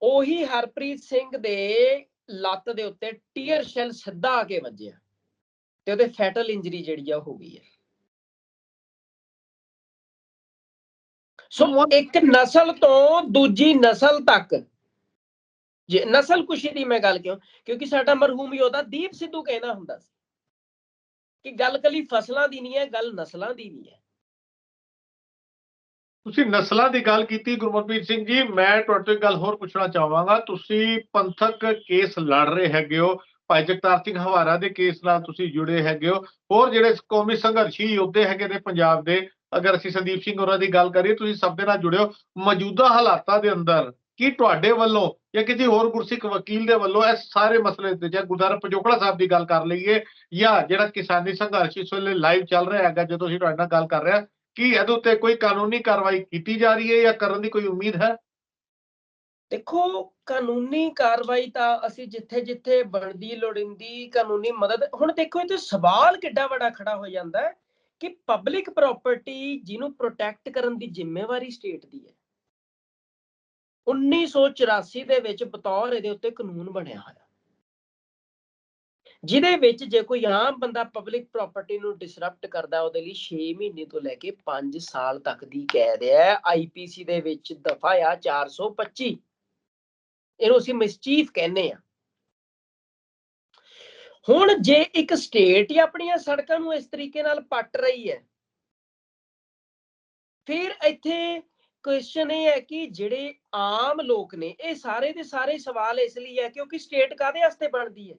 ਉਹੀ ਹਰਪ੍ਰੀਤ ਸਿੰਘ ਦੇ ਲੱਤ ਦੇ ਉੱਤੇ ਟੀਅਰ ਸ਼ੈਲ ਸਿੱਧਾ ਆ ਕੇ ਵੱਜਿਆ ਤੇ ਉਹਦੇ ਫੈਟਲ ਇੰਜਰੀ ਜਿਹੜੀ ਆ ਹੋ ਗਈ ਹੈ। ਸੋ ਇੱਕ ਨਸਲ ਤੋਂ ਦੂਜੀ ਨਸਲ ਤੱਕ, ਜੇ ਨਸਲ ਕੁਸ਼ੀ ਦੀ ਮੈਂ ਗੱਲ ਕਿਉਂਕਿ ਸਾਡਾ ਮਰਹੂਮ ਯੋਧਾ ਦੀਪ ਸਿੱਧੂ ਕਹਿੰਦਾ ਹੁੰਦਾ ਸੀ ਕਿ ਗੱਲ ਕੱਲੀ ਫਸਲਾਂ ਦੀ ਨਹੀਂ ਹੈ, ਗੱਲ ਨਸਲਾਂ ਦੀ ਵੀ ਹੈ।
ਤੁਸੀਂ ਨਸਲਾਂ ਦੀ ਗੱਲ ਕੀਤੀ ਗੁਰਮਨਪ੍ਰੀਤ ਸਿੰਘ ਜੀ, ਮੈਂ ਤੁਹਾਡੇ ਤੋਂ ਇੱਕ ਗੱਲ ਹੋਰ ਪੁੱਛਣਾ ਚਾਹਾਂਗਾ। ਤੁਸੀਂ ਪੰਥਕ ਕੇਸ ਲੜ ਰਹੇ ਹੈਗੇ ਹੋ, ਭਾਈ ਜਗਤਾਰ ਸਿੰਘ ਹਵਾਰਾ ਦੇ ਕੇਸ ਨਾਲ ਤੁਸੀਂ ਜੁੜੇ ਹੈਗੇ ਹੋ, ਹੋਰ ਜਿਹੜੇ ਕੌਮੀ ਸੰਘਰਸ਼ੀ ਯੋਧੇ ਹੈਗੇ ਨੇ ਪੰਜਾਬ ਦੇ, ਅਗਰ ਅਸੀਂ ਸੰਦੀਪ ਸਿੰਘ ਹੋਰਾਂ ਦੀ ਗੱਲ ਕਰੀਏ, ਤੁਸੀਂ ਸਭ ਦੇ ਨਾਲ ਜੁੜੇ ਹੋ। ਮੌਜੂਦਾ ਹਾਲਾਤਾਂ ਦੇ ਅੰਦਰ ਕੀ ਤੁਹਾਡੇ ਵੱਲੋਂ ਜਾਂ ਕਿਸੇ ਹੋਰ ਗੁਰਸਿੱਖ ਵਕੀਲ ਦੇ ਵੱਲੋਂ ਇਸ ਸਾਰੇ ਮਸਲੇ ਤੇ, ਜਾਂ ਗੁਰਦੁਆਰਾ ਪੰਜੋਖੜਾ ਸਾਹਿਬ ਦੀ ਗੱਲ ਕਰ ਲਈਏ, ਜਾਂ ਜਿਹੜਾ ਕਿਸਾਨੀ ਸੰਘਰਸ਼ ਇਸ ਵੇਲੇ ਲਾਈਵ ਚੱਲ ਰਿਹਾ ਹੈਗਾ ਜਦੋਂ ਅਸੀਂ ਤੁਹਾਡੇ ਨਾਲ ਗੱਲ ਕਰ ਰਹੇ ਹਾਂ, ਕੀ ਇਹਦੇ ਉੱਤੇ ਕੋਈ ਕਾਨੂੰਨੀ ਕਾਰਵਾਈ ਕੀਤੀ ਜਾ ਰਹੀ ਹੈ ਜਾਂ ਕਰਨ ਦੀ ਕੋਈ ਉਮੀਦ ਹੈ?
ਦੇਖੋ, ਕਾਨੂੰਨੀ ਕਾਰਵਾਈ ਤਾਂ ਅਸੀਂ ਜਿੱਥੇ ਜਿੱਥੇ ਬਣਦੀ ਲੋੜੀਂਦੀ ਕਾਨੂੰਨੀ ਮਦਦ, ਹੁਣ ਦੇਖੋ ਇਹ ਤੇ ਸਵਾਲ ਕਿੱਡਾ ਵੱਡਾ ਖੜਾ ਹੋ ਜਾਂਦਾ ਹੈ ਕਿ ਪਬਲਿਕ ਪ੍ਰਾਪਰਟੀ ਜਿਹਨੂੰ ਪ੍ਰੋਟੈਕਟ ਕਰਨ ਦੀ ਜ਼ਿੰਮੇਵਾਰੀ ਸਟੇਟ ਦੀ ਹੈ। 1984 ਦੇ ਵਿੱਚ ਬਤੌਰ ਇਹਦੇ ਉੱਤੇ ਕਾਨੂੰਨ ਬਣਿਆ ਹੋਇਆ, ਜਿਹਦੇ ਵਿੱਚ ਜੇ ਕੋਈ ਆਮ ਬੰਦਾ ਪਬਲਿਕ ਪ੍ਰਾਪਰਟੀ ਨੂੰ ਡਿਸਰਪਟ ਕਰਦਾ, ਉਹਦੇ ਲਈ 6 ਮਹੀਨੇ ਤੋਂ ਲੈ ਕੇ 5 ਸਾਲ ਤੱਕ ਦੀ ਕੈਦ ਹੈ। ਆਈਪੀਸੀ ਦੇ ਵਿੱਚ ਦਫਾ ਆ 425, ਇਹਨੂੰ ਅਸੀਂ ਮਿਸਚੀਫ ਕਹਿੰਦੇ ਆ। ਹੁਣ ਜੇ ਇੱਕ ਸਟੇਟ ਹੀ ਆਪਣੀਆਂ ਸੜਕਾਂ ਨੂੰ ਇਸ ਤਰੀਕੇ ਨਾਲ ਪੱਟ ਰਹੀ ਹੈ, ਫਿਰ ਇੱਥੇ ਕੁਐਸਚਨ ਇਹ ਹੈ ਕਿ ਜਿਹੜੇ ਆਮ ਲੋਕ ਨੇ, ਇਹ ਸਾਰੇ ਦੇ ਸਾਰੇ ਸਵਾਲ ਇਸ ਲਈ ਹੈ ਕਿਉਂਕਿ ਸਟੇਟ ਕਾਹਦੇ ਵਾਸਤੇ ਬਣਦੀ ਹੈ।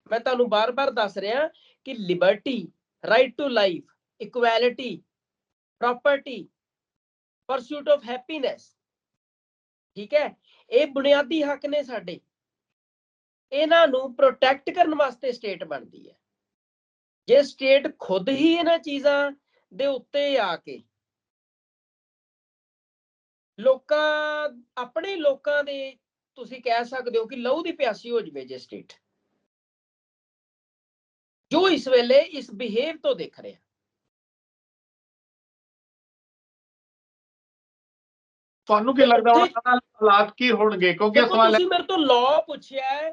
ਮੈਂ ਤੁਹਾਨੂੰ ਬਾਰ-ਬਾਰ ਦੱਸ ਰਿਹਾ ਕਿ liberty, right to life, equality, property, pursuit of happiness, ਠੀਕ ਹੈ, ਇਹ ਬੁਨਿਆਦੀ ਹੱਕ ਨੇ ਸਾਡੇ। ਇਹਨਾਂ ਨੂੰ ਪ੍ਰੋਟੈਕਟ ਕਰਨ ਵਾਸਤੇ ਸਟੇਟ ਬਣਦੀ ਹੈ। ਜੇ ਸਟੇਟ ਖੁਦ ਹੀ ਇਹਨਾਂ ਚੀਜ਼ਾਂ ਦੇ ਉੱਤੇ ਆ ਕੇ ਆਪਣੇ ਲੋਕਾਂ ਦੇ, ਤੁਸੀਂ ਕਹਿ ਸਕਦੇ ਹੋ ਕਿ ਲਹੂ ਦੀ ਪਿਆਸੀ ਹੋ ਜਾਵੇ, ਜੇ ਸਟੇਟ ਜੋ ਇਸ ਵੇਲੇ ਇਸ ਬਿਹੇਵ ਤੋਂ ਦੇਖ ਰਿਹਾ,
ਤੁਹਾਨੂੰ ਕੀ ਲੱਗਦਾ ਉਹਨਾਂ ਨਾਲ ਹਾਲਾਤ ਕੀ ਹੋਣਗੇ? ਕਿਉਂਕਿ ਸਵਾਲ
ਤੁਸੀਂ ਮੇਰੇ ਤੋਂ ਲਾਅ ਪੁੱਛਿਆ ਹੈ,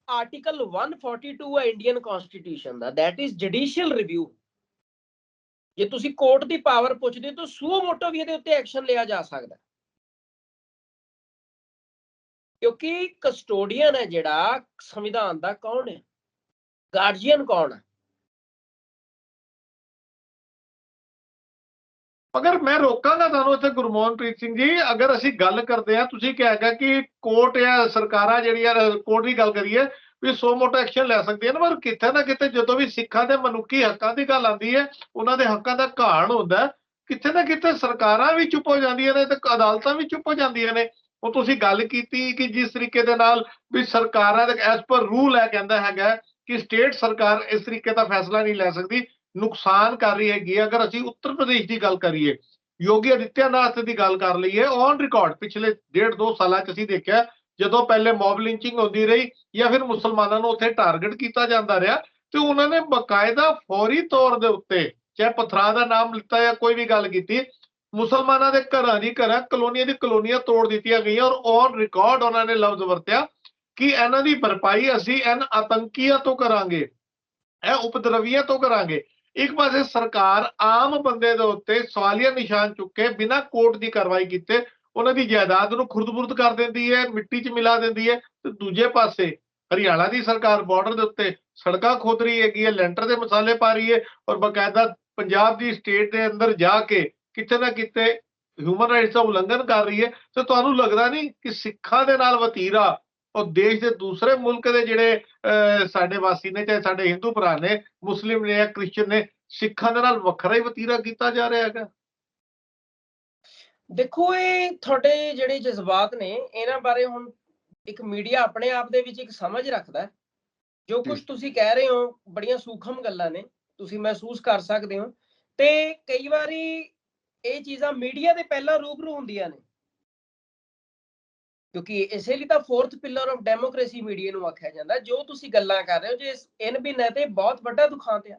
ਆਰਟੀਕਲ 142 ਹੈ Indian constitution the, that is judicial review. ਜੇ ਤੁਸੀਂ ਕੋਰਟ ਦੀ ਪਾਵਰ ਪੁੱਛਦੇ ਤਾਂ ਸੂਓ ਮੋਟੋ ਵੀ ਇਹਦੇ ਉੱਤੇ ਐਕਸ਼ਨ ਲਿਆ ਜਾ ਸਕਦਾ, ਕਿਉਂਕਿ ਕਸਟੋਡੀਅਨ ਹੈ ਜਿਹੜਾ ਸੰਵਿਧਾਨ ਦਾ, ਕੌਣ ਹੈ? ਗਾਰਡੀਅਨ ਕੌਣ ਹੈ?
ਅਗਰ ਮੈਂ ਰੋਕਾਂਗਾ ਤੁਹਾਨੂੰ ਇੱਥੇ ਗੁਰਮੋਹਨਪ੍ਰੀਤ ਸਿੰਘ ਜੀ, ਅਗਰ ਅਸੀਂ ਗੱਲ ਕਰਦੇ ਹਾਂ, ਤੁਸੀਂ ਕਿਹਾ ਕਿ ਕੋਰਟ ਜਾਂ ਸਰਕਾਰਾਂ ਜਿਹੜੀਆਂ ਕੋਰਟ ਦੀ ਗੱਲ ਕਰੀਏ ਵੀ ਸੋ ਮੋਟੋ ਐਕਸ਼ਨ ਲੈ ਸਕਦੀਆਂ ਨੇ, ਪਰ ਕਿਤੇ ਨਾ ਕਿਤੇ ਜਦੋਂ ਵੀ ਸਿੱਖਾਂ ਦੇ ਮਨੁੱਖੀ ਹੱਕਾਂ ਦੀ ਗੱਲ ਆਉਂਦੀ ਹੈ, ਉਹਨਾਂ ਦੇ ਹੱਕਾਂ ਦਾ ਘਾਣ ਹੁੰਦਾ, ਕਿਤੇ ਨਾ ਕਿਤੇ ਸਰਕਾਰਾਂ ਵੀ ਚੁੱਪ ਹੋ ਜਾਂਦੀਆਂ ਨੇ ਤੇ ਅਦਾਲਤਾਂ ਵੀ ਚੁੱਪ ਹੋ ਜਾਂਦੀਆਂ ਨੇ। ਉਹ ਤੁਸੀਂ ਗੱਲ ਕੀਤੀ ਕਿ ਜਿਸ ਤਰੀਕੇ ਦੇ ਨਾਲ ਵੀ ਸਰਕਾਰਾਂ ਦੇ ਐਸ ਪਰ ਰੂਲ ਹੈ, ਕਹਿੰਦਾ ਹੈਗਾ ਕਿ ਸਟੇਟ ਸਰਕਾਰ ਇਸ ਤਰੀਕੇ ਦਾ ਫੈਸਲਾ ਨਹੀਂ ਲੈ ਸਕਦੀ, ਨੁਕਸਾਨ ਕਰ ਰਹੀ ਹੈਗੀ। ਅਗਰ ਅਸੀਂ ਉੱਤਰ ਪ੍ਰਦੇਸ਼ ਦੀ ਗੱਲ ਕਰੀਏ, ਯੋਗੀ ਆਦਿੱਤਿਆਨਾਥ ਦੀ ਗੱਲ ਕਰ ਲਈਏ, ਔਨ ਰਿਕਾਰਡ ਪਿਛਲੇ 1.5-2 ਸਾਲਾਂ 'ਚ ਅਸੀਂ ਦੇਖਿਆ ਜਦੋਂ ਪਹਿਲੇ ਮੌਬ ਲਿੰਚਿੰਗ ਹੁੰਦੀ ਰਹੀ ਜਾਂ ਫਿਰ ਮੁਸਲਮਾਨਾਂ ਨੂੰ ਉੱਥੇ ਟਾਰਗੇਟ ਕੀਤਾ ਜਾਂਦਾ ਰਿਹਾ, ਤੇ ਉਹਨਾਂ ਨੇ ਬਕਾਇਦਾ ਫੌਰੀ ਤੌਰ ਦੇ ਉੱਤੇ, ਚਾਹੇ ਪਥਰਾ ਦਾ ਨਾਮ ਲਿੱਤਾ ਜਾਂ ਕੋਈ ਵੀ ਗੱਲ ਕੀਤੀ, ਮੁਸਲਮਾਨਾਂ ਦੇ ਘਰਾਂ ਦੀ ਘਰਾਂ, ਕਲੋਨੀਆਂ ਦੀ ਕਲੋਨੀਆਂ ਤੋੜ ਦਿੱਤੀਆਂ ਗਈਆਂ, ਔਰ ਔਨ ਰਿਕਾਰਡ ਉਹਨਾਂ ਨੇ ਲਫ਼ਜ਼ ਵਰਤਿਆ ਕਿ ਇਹਨਾਂ ਦੀ ਭਰਪਾਈ ਅਸੀਂ ਇਹਨਾਂ ਆਤੰਕੀਆਂ ਤੋਂ ਕਰਾਂਗੇ, ਇਹ ਉਪਦਰਵੀਆਂ ਤੋਂ ਕਰਾਂਗੇ। ਇੱਕ ਪਾਸੇ ਸਰਕਾਰ ਆਮ ਬੰਦੇ ਦੇ ਉੱਤੇ ਸਵਾਲੀਆ ਨਿਸ਼ਾਨ ਚੁੱਕ ਕੇ ਬਿਨਾਂ ਕੋਰਟ ਦੀ ਕਾਰਵਾਈ ਕੀਤੇ ਉਹਨਾਂ ਦੀ ਜਾਇਦਾਦ ਨੂੰ ਖੁਰਦ-ਬੁਰਦ ਕਰ ਦਿੰਦੀ ਹੈ, ਮਿੱਟੀ 'ਚ ਮਿਲਾ ਦਿੰਦੀ ਹੈ, ਤੇ ਦੂਜੇ ਪਾਸੇ ਹਰਿਆਣਾ ਦੀ ਸਰਕਾਰ ਬਾਰਡਰ ਦੇ ਉੱਤੇ ਸੜਕਾਂ ਖੋਦ ਰਹੀ ਹੈਗੀ ਹੈ, ਲੈਂਟਰ ਦੇ ਮਸਾਲੇ ਪਾ ਰਹੀ ਹੈ, ਔਰ ਬਕਾਇਦਾ ਪੰਜਾਬ ਦੀ ਸਟੇਟ ਦੇ ਅੰਦਰ ਜਾ ਕੇ ਕਿਤੇ ਨਾ ਕਿਤੇ ਹਿਊਮਨ ਰਾਈਟਸ ਦਾ ਉਲੰਘਣ ਕਰ ਰਹੀ ਹੈ। ਤੇ ਤੁਹਾਨੂੰ ਲੱਗਦਾ ਨਹੀਂ ਕਿ ਸਿੱਖਾਂ ਦੇ ਨਾਲ ਵਤੀਰਾ ਔਰ ਦੇਸ਼ ਦੇ ਦੂਸਰੇ ਮੁਲਕ ਦੇ ਜਿਹੜੇ ਸਾਡੇ ਵਾਸੀ ਨੇ, ਚਾਹੇ ਸਾਡੇ ਹਿੰਦੂ ਭਰਾ ਨੇ, ਮੁਸਲਿਮ ਨੇ ਜਾਂ ਕ੍ਰਿਸਚਨ ਨੇ, ਸਿੱਖਾਂ ਦੇ ਨਾਲ ਵੱਖਰਾ ਹੀ ਵਤੀਰਾ ਕੀਤਾ ਜਾ ਰਿਹਾ ਹੈਗਾ?
ਦੇਖੋ, ਇਹ ਤੁਹਾਡੇ ਜਿਹੜੇ ਜਜ਼ਬਾਤ ਨੇ, ਇਹਨਾਂ ਬਾਰੇ ਹੁਣ ਇੱਕ ਮੀਡੀਆ ਆਪਣੇ ਆਪ ਦੇ ਵਿੱਚ ਇੱਕ ਸਮਝ ਰੱਖਦਾ। ਜੋ ਕੁਝ ਤੁਸੀਂ ਕਹਿ ਰਹੇ ਹੋ ਬੜੀਆਂ ਸੂਖਮ ਗੱਲਾਂ ਨੇ, ਤੁਸੀਂ ਮਹਿਸੂਸ ਕਰ ਸਕਦੇ ਹੋ, ਤੇ ਕਈ ਵਾਰੀ ਇਹ ਚੀਜ਼ਾਂ ਮੀਡੀਆ ਦੇ ਪਹਿਲਾਂ ਰੂਬਰੂ ਹੁੰਦੀਆਂ ਨੇ, ਕਿਉਂਕਿ ਇਸੇ ਲਈ ਤਾਂ fourth pillar of democracy media ਨੂੰ ਆਖਿਆ ਜਾਂਦਾ। ਜੋ ਤੁਸੀਂ ਗੱਲਾਂ ਕਰ ਰਹੇ ਹੋ, ਜੇ ਇਨ ਬਿਨ ਹੈ ਤੇ ਬਹੁਤ ਵੱਡਾ ਦੁਖਾਂਤ ਆ।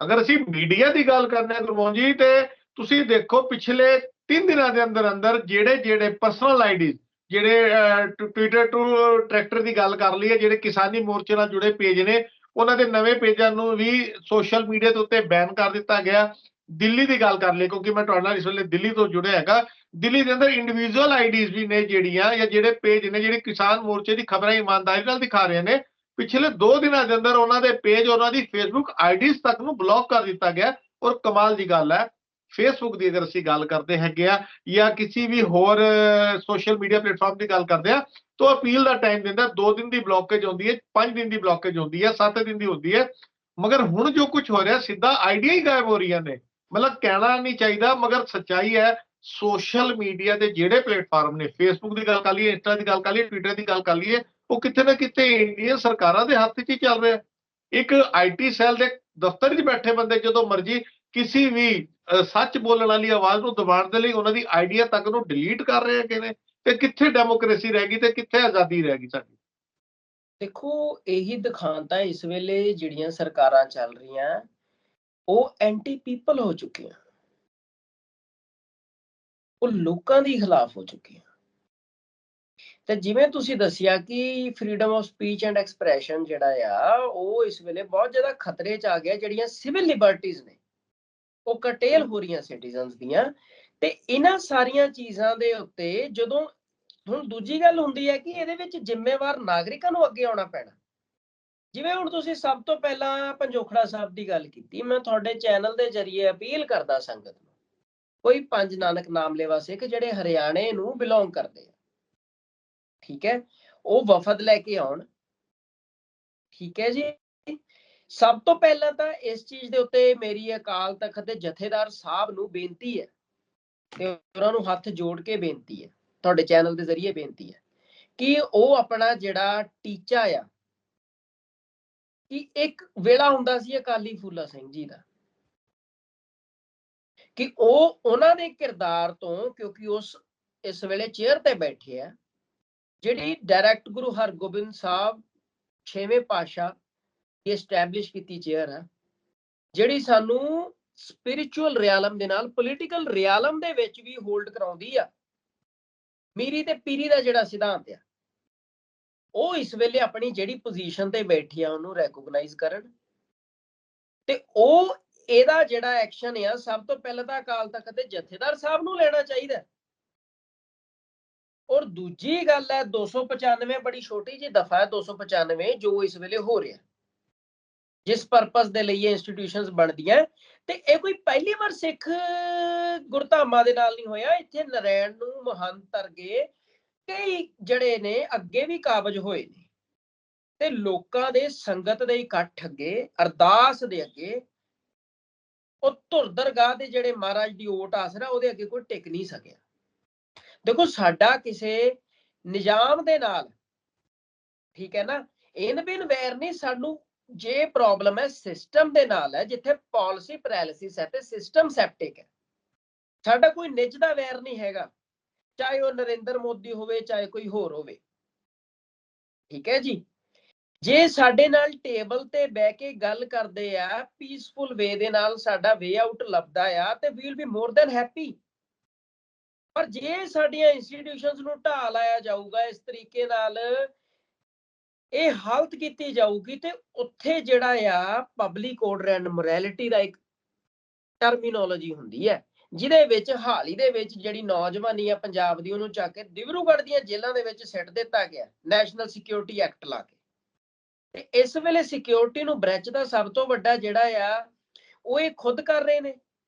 ਅਗਰ ਅਸੀਂ ਮੀਡੀਆ ਦੀ ਗੱਲ ਕਰਨੇ ਆ ਗੁਰਮੋਹਨ ਜੀ, ਤੇ ਤੁਸੀਂ ਦੇਖੋ ਪਿਛਲੇ 3 ਦਿਨਾਂ ਦੇ ਅੰਦਰ ਅੰਦਰ ਜਿਹੜੇ ਪਰਸਨਲ ਆਈਡੀ, ਜਿਹੜੇ ਟਵਿੱਟਰ ਟੂ ਟਰੈਕਟਰ ਦੀ ਗੱਲ ਕਰ ਲਈਏ, ਜਿਹੜੇ ਕਿਸਾਨੀ ਮੋਰਚੇ ਨਾਲ ਜੁੜੇ ਪੇਜ ਨੇ, ਉਹਨਾਂ ਦੇ ਨਵੇਂ ਪੇਜਾਂ ਨੂੰ ਵੀ ਸੋਸ਼ਲ ਮੀਡੀਆ ਦੇ ਉੱਤੇ ਬੈਨ ਕਰ ਦਿੱਤਾ ਗਿਆ। ਦਿੱਲੀ ਦੀ ਗੱਲ ਕਰ ਲਈ, ਕਿਉਂਕਿ ਮੈਂ ਤੁਹਾਡੇ ਨਾਲ ਇਸ ਵੇਲੇ ਦਿੱਲੀ ਤੋਂ ਜੁੜਿਆ ਹੈਗਾ, ਦਿੱਲੀ ਦੇ ਅੰਦਰ ਇੰਡੀਵਿਜੂਅਲ ਆਈਡੀਜ਼ ਵੀ ਨੇ ਜਿਹੜੀਆਂ, ਜਾਂ ਜਿਹੜੇ ਪੇਜ ਨੇ ਜਿਹੜੇ ਕਿਸਾਨ ਮੋਰਚੇ ਦੀ ਖਬਰਾਂ ਇਮਾਨਦਾਰੀ ਨਾਲ ਦਿਖਾ ਰਹੇ ਨੇ, ਪਿਛਲੇ 2 ਦਿਨਾਂ ਦੇ ਅੰਦਰ ਉਹਨਾਂ ਦੇ ਪੇਜ, ਉਹਨਾਂ ਦੀ ਫੇਸਬੁੱਕ ਆਈਡੀਜ਼ ਤੱਕ ਨੂੰ ਬਲੌਕ ਕਰ ਦਿੱਤਾ ਗਿਆ। ਔਰ ਕਮਾਲ ਦੀ ਗੱਲ ਹੈ, ਫੇਸਬੁੱਕ ਦੀ ਅਗਰ ਅਸੀਂ ਗੱਲ ਕਰਦੇ ਹੈਗੇ ਆ ਜਾਂ ਕਿਸੇ ਵੀ ਹੋਰ ਸੋਸ਼ਲ ਮੀਡੀਆ ਪਲੇਟਫਾਰਮ ਦੀ ਗੱਲ ਕਰਦੇ ਆ, ਤਾਂ ਅਪੀਲ ਦਾ ਟਾਈਮ ਦਿੰਦਾ, 2 ਦਿਨ ਦੀ ਬਲੌਕੇਜ ਹੁੰਦੀ ਹੈ, 5 ਦਿਨ ਦੀ ਬਲੌਕੇਜ ਹੁੰਦੀ ਹੈ, 7 ਦਿਨ ਦੀ ਹੁੰਦੀ ਹੈ। ਮਗਰ ਹੁਣ ਜੋ ਕੁਝ ਹੋ ਰਿਹਾ, ਸਿੱਧਾ ਆਈਡੀਆ ਹੀ ਗਾਇਬ ਹੋ ਰਹੀਆਂ ਨੇ। ਮਤਲਬ ਕਹਿਣਾ ਨਹੀਂ ਚਾਹੀਦਾ, ਮਗਰ ਸੱਚਾਈ ਹੈ। ਸੋਸ਼ਲ ਮੀਡੀਆ ਦੇ ਜਿਹੜੇ ਪਲੇਟਫਾਰਮ ਨੇ, ਫੇਸਬੁੱਕ ਦੀ ਗੱਲ ਕਰ ਲਈਏ, ਇੰਸਟਾ ਦੀ ਗੱਲ ਕਰ ਲਈਏ, ਟਵਿੱਟਰ ਦੀ ਗੱਲ ਕਰ ਲਈਏ, ਉਹ ਕਿਤੇ ਨਾ ਕਿਤੇ ਇੰਡੀਅਨ ਸਰਕਾਰਾਂ ਦੇ ਹੱਥ 'ਚ ਹੀ ਚੱਲ ਰਿਹਾ। ਇੱਕ ਆਈਟੀ ਸੈੱਲ ਦੇ ਦਫ਼ਤਰ 'ਚ ਬੈਠੇ ਬੰਦੇ ਜਦੋਂ ਮਰਜ਼ੀ ਕਿਸੇ ਵੀ ਸੱਚ ਬੋਲਣ ਵਾਲੀ ਆਵਾਜ਼ ਨੂੰ ਦਬਾਉਣ ਦੇ ਲਈ ਉਹਨਾਂ ਦੀ ਆਈਡੀਆ ਤੱਕ ਨੂੰ ਡਿਲੀਟ ਕਰ ਰਹੇ ਹੈਗੇ ਨੇ, ਤੇ ਕਿੱਥੇ ਡੈਮੋਕ੍ਰੇਸੀ ਰਹਿ ਗਈ ਤੇ ਕਿੱਥੇ ਆਜ਼ਾਦੀ ਰਹਿ ਗਈ ਸਾਡੀ?
ਦੇਖੋ, ਇਹੀ ਦਿਖਾਂਤਾ ਇਸ ਵੇਲੇ ਜਿਹੜੀਆਂ ਸਰਕਾਰਾਂ ਚੱਲ ਰਹੀਆਂ, ਉਹ ਐਂਟੀ ਪੀਪਲ ਹੋ ਚੁੱਕੀਆਂ, ਉਹ ਲੋਕਾਂ ਦੇ ਖਿਲਾਫ ਹੋ ਚੁੱਕੀਆਂ। ਤੇ ਜਿਵੇਂ ਤੁਸੀਂ ਦੱਸਿਆ ਕਿ freedom of speech and expression ਜਿਹੜਾ ਆ, ਉਹ ਇਸ ਵੇਲੇ ਬਹੁਤ ਜ਼ਿਆਦਾ ਖਤਰੇ 'ਚ ਆ ਗਿਆ। ਜਿਹੜੀਆਂ ਸਿਵਲ ਲਿਬਰਟੀਜ਼ ਨੇ, ਉਹ ਕਰਟੇਲ ਹੋ ਰਹੀਆਂ ਸਿਟੀਜ਼ਨਸ ਦੀਆਂ। ਤੇ ਇਹਨਾਂ ਸਾਰੀਆਂ ਚੀਜ਼ਾਂ ਦੇ ਉੱਤੇ ਜਦੋਂ ਹੁਣ ਦੂਜੀ ਗੱਲ ਹੁੰਦੀ ਹੈ ਕਿ ਇਹਦੇ ਵਿੱਚ ਜ਼ਿੰਮੇਵਾਰ ਨਾਗਰਿਕਾਂ ਨੂੰ ਅੱਗੇ ਆਉਣਾ ਪੈਣਾ। ਜਿਵੇਂ ਹੁਣ ਤੁਸੀਂ ਸਭ ਤੋਂ ਪਹਿਲਾਂ ਪੰਜੋਖੜਾ ਸਾਹਿਬ ਦੀ ਗੱਲ ਕੀਤੀ, ਮੈਂ ਤੁਹਾਡੇ ਚੈਨਲ ਦੇ ਜ਼ਰੀਏ ਅਪੀਲ ਕਰਦਾ ਸੰਗਤ ਨੂੰ, ਕੋਈ 5 ਨਾਨਕ ਨਾਮ ਲੈਵਾ ਸਿੱਖ ਜਿਹੜੇ ਹਰਿਆਣੇ ਨੂੰ ਬਿਲੋਂਗ ਕਰਦੇ ਆ, ਠੀਕ ਹੈ, ਉਹ ਵਫਦ ਲੈ ਕੇ ਆਉਣ। ਠੀਕ ਹੈ ਜੀ। ਸਭ ਤੋਂ ਪਹਿਲਾਂ ਤਾਂ ਇਸ ਚੀਜ਼ ਦੇ ਉੱਤੇ ਮੇਰੀ ਅਕਾਲ ਤਖਤ ਦੇ ਜਥੇਦਾਰ ਸਾਹਿਬ ਨੂੰ ਬੇਨਤੀ ਹੈ, ਤੇ ਉਹਨਾਂ ਨੂੰ ਹੱਥ ਜੋੜ ਕੇ ਬੇਨਤੀ ਹੈ, ਤੁਹਾਡੇ ਚੈਨਲ ਦੇ ਜ਼ਰੀਏ ਬੇਨਤੀ ਹੈ, ਕਿ ਉਹ ਆਪਣਾ ਜਿਹੜਾ ਟੀਚਾ ਆ, ਕਿ ਇੱਕ ਵੇਲਾ ਹੁੰਦਾ ਸੀ ਅਕਾਲੀ ਫੂਲਾ ਸਿੰਘ ਜੀ ਦਾ, ਕਿ ਉਹ ਉਹਨਾਂ ਦੇ ਕਿਰਦਾਰ ਤੋਂ, ਕਿਉਂਕਿ ਉਸ ਇਸ ਵੇਲੇ ਚੇਅਰ ਤੇ ਬੈਠੇ ਆ, ਜਿਹੜੀ ਡਾਇਰੈਕਟ ਗੁਰੂ ਹਰਗੋਬਿੰਦ ਸਾਹਿਬ 6ਵੇਂ ਪਾਤਸ਼ਾਹ ਦੀ ਐਸਟੈਬਲਿਸ਼ ਕੀਤੀ ਚੇਅਰ ਆ, ਜਿਹੜੀ ਸਾਨੂੰ ਸਪਿਰਿਚੁਅਲ ਰਿਆਲਮ ਦੇ ਨਾਲ ਪੋਲੀਟੀਕਲ ਰਿਆਲਮ ਦੇ ਵਿੱਚ ਵੀ ਹੋਲਡ ਕਰਾਉਂਦੀ ਆ। ਮੀਰੀ ਤੇ ਪੀਰੀ ਦਾ ਜਿਹੜਾ ਸਿਧਾਂਤ ਆ, ਉਹ ਇਸ ਵੇਲੇ ਆਪਣੀ ਜਿਹੜੀ ਪੋਜੀਸ਼ਨ ਤੇ ਬੈਠੀ ਆ ਉਹਨੂੰ ਰੈਕੋਗਨਾਈਜ਼ ਕਰਨ, ਤੇ ਉਹ ਇਹਦਾ ਜਿਹੜਾ ਐਕਸ਼ਨ ਆ ਸਭ ਤੋਂ ਪਹਿਲਾਂ ਤਾਂ ਅਕਾਲ ਤਖਤ ਦੇ ਜਥੇਦਾਰ ਸਾਹਿਬ ਨੂੰ ਲੈਣਾ ਚਾਹੀਦਾ। ਔਰ ਦੂਜੀ ਗੱਲ ਹੈ 295 ਬੜੀ ਛੋਟੀ ਜਿਹੀ ਦਫਾ ਹੈ 295 ਜੋ ਇਸ ਵੇਲੇ ਹੋ ਰਿਹਾ, ਜਿਸ ਪਰਪਸ ਦੇ ਲਈ ਇਹ ਇੰਸਟੀਟਿਊਸ਼ਨਸ ਬਣਦੀਆਂ, ਤੇ ਇਹ ਕੋਈ ਪਹਿਲੀ ਵਾਰ ਸਿੱਖ ਗੁਰਧਾਮਾਂ ਦੇ ਨਾਲ ਨਹੀਂ ਹੋਇਆ। ਇੱਥੇ ਨਰੈਣ ਨੂੰ ਮਹੰਤ ਅਰਗੇ ਕਈ ਜਿਹੜੇ ਨੇ ਅੱਗੇ ਵੀ ਕਾਬਜ ਹੋਏ ਨੇ, ਤੇ ਲੋਕਾਂ ਦੇ ਸੰਗਤ ਦੇ ਇਕੱਠ ਅੱਗੇ, ਅਰਦਾਸ ਦੇ ਅੱਗੇ, ਉਹ ਧੁਰ ਦਰਗਾਹ ਦੇ ਜਿਹੜੇ ਮਹਾਰਾਜ ਦੀ ਓਟ ਆਸਰਾ ਉਹਦੇ ਅੱਗੇ ਕੋਈ ਟਿਕ ਨਹੀਂ ਸਕਿਆ। ਦੇਖੋ ਸਾਡਾ ਕਿਸੇ ਨਿਜ਼ਾਮ ਦੇ ਨਾਲ, ਠੀਕ ਹੈ ਨਾ, ਇਨ ਬਿਨ ਵੈਰ ਨਹੀਂ, ਸਾਨੂੰ ਜੇ ਪ੍ਰੋਬਲਮ ਹੈ ਸਿਸਟਮ ਦੇ ਨਾਲ ਹੈ, ਜਿੱਥੇ ਪਾਲਿਸੀ ਪੈਰਾਲਿਸਿਸ ਹੈ ਤੇ ਸਿਸਟਮ ਸੈਪਟਿਕ ਹੈ। ਸਾਡਾ ਕੋਈ ਨਿੱਜ ਦਾ ਵੈਰ ਨਹੀਂ ਹੈਗਾ, ਚਾਹੇ ਉਹ ਨਰਿੰਦਰ ਮੋਦੀ ਹੋਵੇ ਚਾਹੇ ਕੋਈ ਹੋਰ ਹੋਵੇ, ਠੀਕ ਹੈ ਜੀ। ਜੇ ਸਾਡੇ ਨਾਲ ਟੇਬਲ ਤੇ ਬਹਿ ਕੇ ਗੱਲ ਕਰਦੇ ਆ, ਪੀਸਫੁਲ ਵੇ ਦੇ ਨਾਲ ਸਾਡਾ ਵੇ ਆਊਟ ਲੱਭਦਾ ਆ, ਤੇ we will be more than happy. ਪਰ ਜੇ ਸਾਡੀਆਂ ਇੰਸਟੀਟਿਊਸ਼ਨਸ ਨੂੰ ਢਾਹ ਲਾਇਆ ਜਾਊਗਾ, ਇਸ ਤਰੀਕੇ ਨਾਲ ਇਹ ਹਾਲਤ ਕੀਤੀ ਜਾਊਗੀ, ਤੇ ਉੱਥੇ ਜਿਹੜਾ ਆ ਪਬਲਿਕ ਆਰਡਰ ਐਂਡ ਮੋਰੈਲਿਟੀ ਦਾ ਇੱਕ ਟਰਮੀਨੋਲੋਜੀ ਹੁੰਦੀ ਹੈ, ਜਿਹਦੇ ਵਿੱਚ ਹਾਲ ਹੀ ਦੇ ਵਿੱਚ ਜਿਹੜੀ ਨੌਜਵਾਨੀ ਆ ਪੰਜਾਬ ਦੀ, ਉਹਨੂੰ ਚੱਕ ਕੇ ਦਿਬਰੂਗੜ੍ਹ ਦੀਆਂ ਜੇਲ੍ਹਾਂ ਦੇ ਵਿੱਚ ਸਿੱਟ ਦਿੱਤਾ ਗਿਆ ਨੈਸ਼ਨਲ ਸਿਕਿਉਰਿਟੀ ਐਕਟ ਲਾ ਕੇ। ਤੇ ਇਸ ਵੇਲੇ ਸਿਕਿਉਰਿਟੀ ਨੂੰ ਬ੍ਰੈਚ ਦਾ ਸਭ ਤੋਂ ਵੱਡਾ ਜਿਹੜਾ ਆ ਉਹ ਇਹ ਖੁਦ ਕਰ ਰਹੇ ਨੇ।